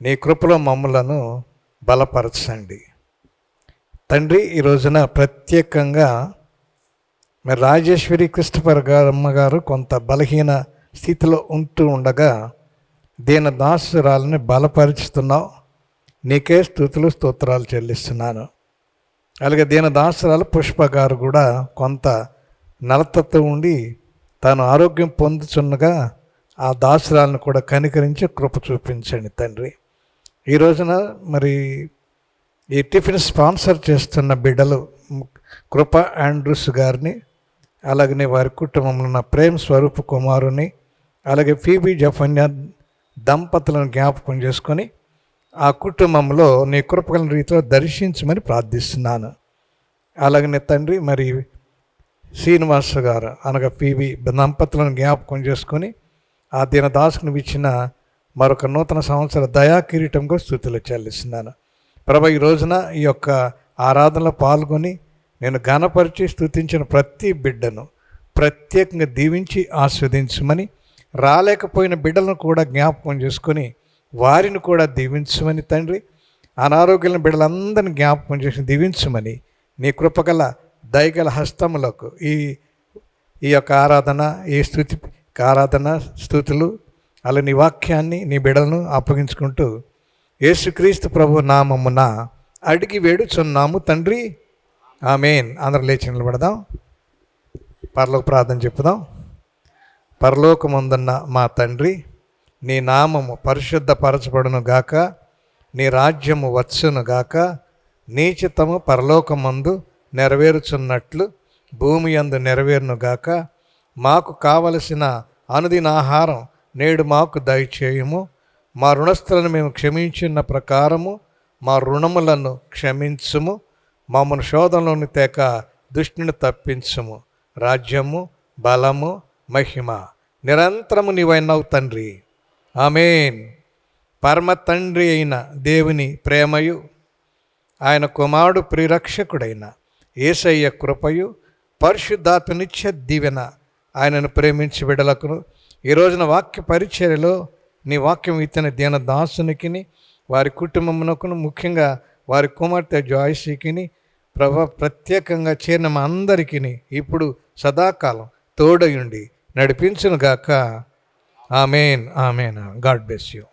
నీ కృపలో మమ్మలను బలపరచండి తండ్రి. ఈ రోజున ప్రత్యేకంగా మరి రాజేశ్వరి క్రిస్టఫర్ గారు అమ్మగారు కొంత బలహీన స్థితిలో ఉంటూ ఉండగా దీన దాసురాలని బలపరుచుతున్నావు. నీకే స్తుతులు స్తోత్రాలు చెల్లిస్తున్నాను. అలాగే దీన దాసురాలు పుష్ప గారు కూడా కొంత నలతతో ఉండి తాను ఆరోగ్యం పొందుచున్నగా ఆ దాసురాలను కూడా కనికరించి కృప చూపించండి తండ్రి. ఈ రోజున మరి ఈ టిఫిన్ స్పాన్సర్ చేస్తున్న బిడ్డలు కృప ఆండ్రూస్ గారిని, అలాగనే వారి కుటుంబంలో ఉన్న ప్రేమ్ స్వరూప్ కుమారుని, అలాగే ఫీబీ జఫన్యా దంపతులను జ్ఞాపకం చేసుకొని ఆ కుటుంబంలో నీ కృపగల రీతిలో దర్శించమని ప్రార్థిస్తున్నాను. అలాగనే తండ్రి మరి శ్రీనివాస గారు అనగా ఫీబీ దంపతులను జ్ఞాపకం చేసుకొని ఆ దినదాసుకుని ఇచ్చిన మరొక నూతన సంవత్సర దయా కిరీటంగా స్తుతులు చెల్లిస్తున్నాను. ప్రభు, ఈ రోజున ఈ యొక్క ఆరాధనలో పాల్గొని నేను ఘనపరిచి స్తుతించిన ప్రతి బిడ్డను ప్రత్యేకంగా దీవించి ఆస్వాదించమని, రాలేకపోయిన బిడ్డలను కూడా జ్ఞాపకం చేసుకొని వారిని కూడా దీవించమని తండ్రి, అనారోగ్యమైన బిడ్డలందరినీ జ్ఞాపకం చేసి దీవించమని నీ కృపగల దయగల హస్తములకు ఈ యొక్క ఆరాధన, ఈ ఆరాధన స్తుతులు అలా నీ వాక్యాన్ని నీ బిడ్డలను అప్పగించుకుంటూ యేసుక్రీస్తు ప్రభు నామమున అడిగి వేడుచున్నాము తండ్రి, ఆమేన్. అందరూ లేచి నిలబడదాం, పరలోక ప్రార్థన చెప్పుదాం. పరలోకమందున్న మా తండ్రి, నీ నామము పరిశుద్ధపరచబడును గాక, నీ రాజ్యము వచ్చును గాక, నీ చిత్తము పరలోకమందు నెరవేరుచున్నట్లు భూమి యందు నెరవేరును గాక. మాకు కావలసిన అనుదిన ఆహారం నేడు మాకు దయచేయము. మా రుణస్థులను మేము క్షమించిన ప్రకారము మా రుణములను క్షమించుము. మమ్మను శోధనలోని తేక దుష్టుని తప్పించుము. రాజ్యము, బలము, మహిమ నిరంతరము నీవైనావు తండ్రి, ఆమేన్. పరమ తండ్రి అయిన దేవుని ప్రేమయు, ఆయన కుమారుడు ప్రిరక్షకుడైన యేసయ్య కృపయు, పరిశుద్ధాత్మ నిత్య దీవెన ఆయనను ప్రేమించి బిడ్డలకును ఈ రోజున వాక్య పరిచర్యలో నీ వాక్యం ఇతని దీన దాసునికిని వారి కుటుంబమునకును ముఖ్యంగా వారి కుమార్తె జాయ్సీకిని ప్రత్యేకంగా చేరిన మా అందరికీ ఇప్పుడు సదాకాలం తోడయుండి నడిపించునుగాక. Amen, amen. God bless you.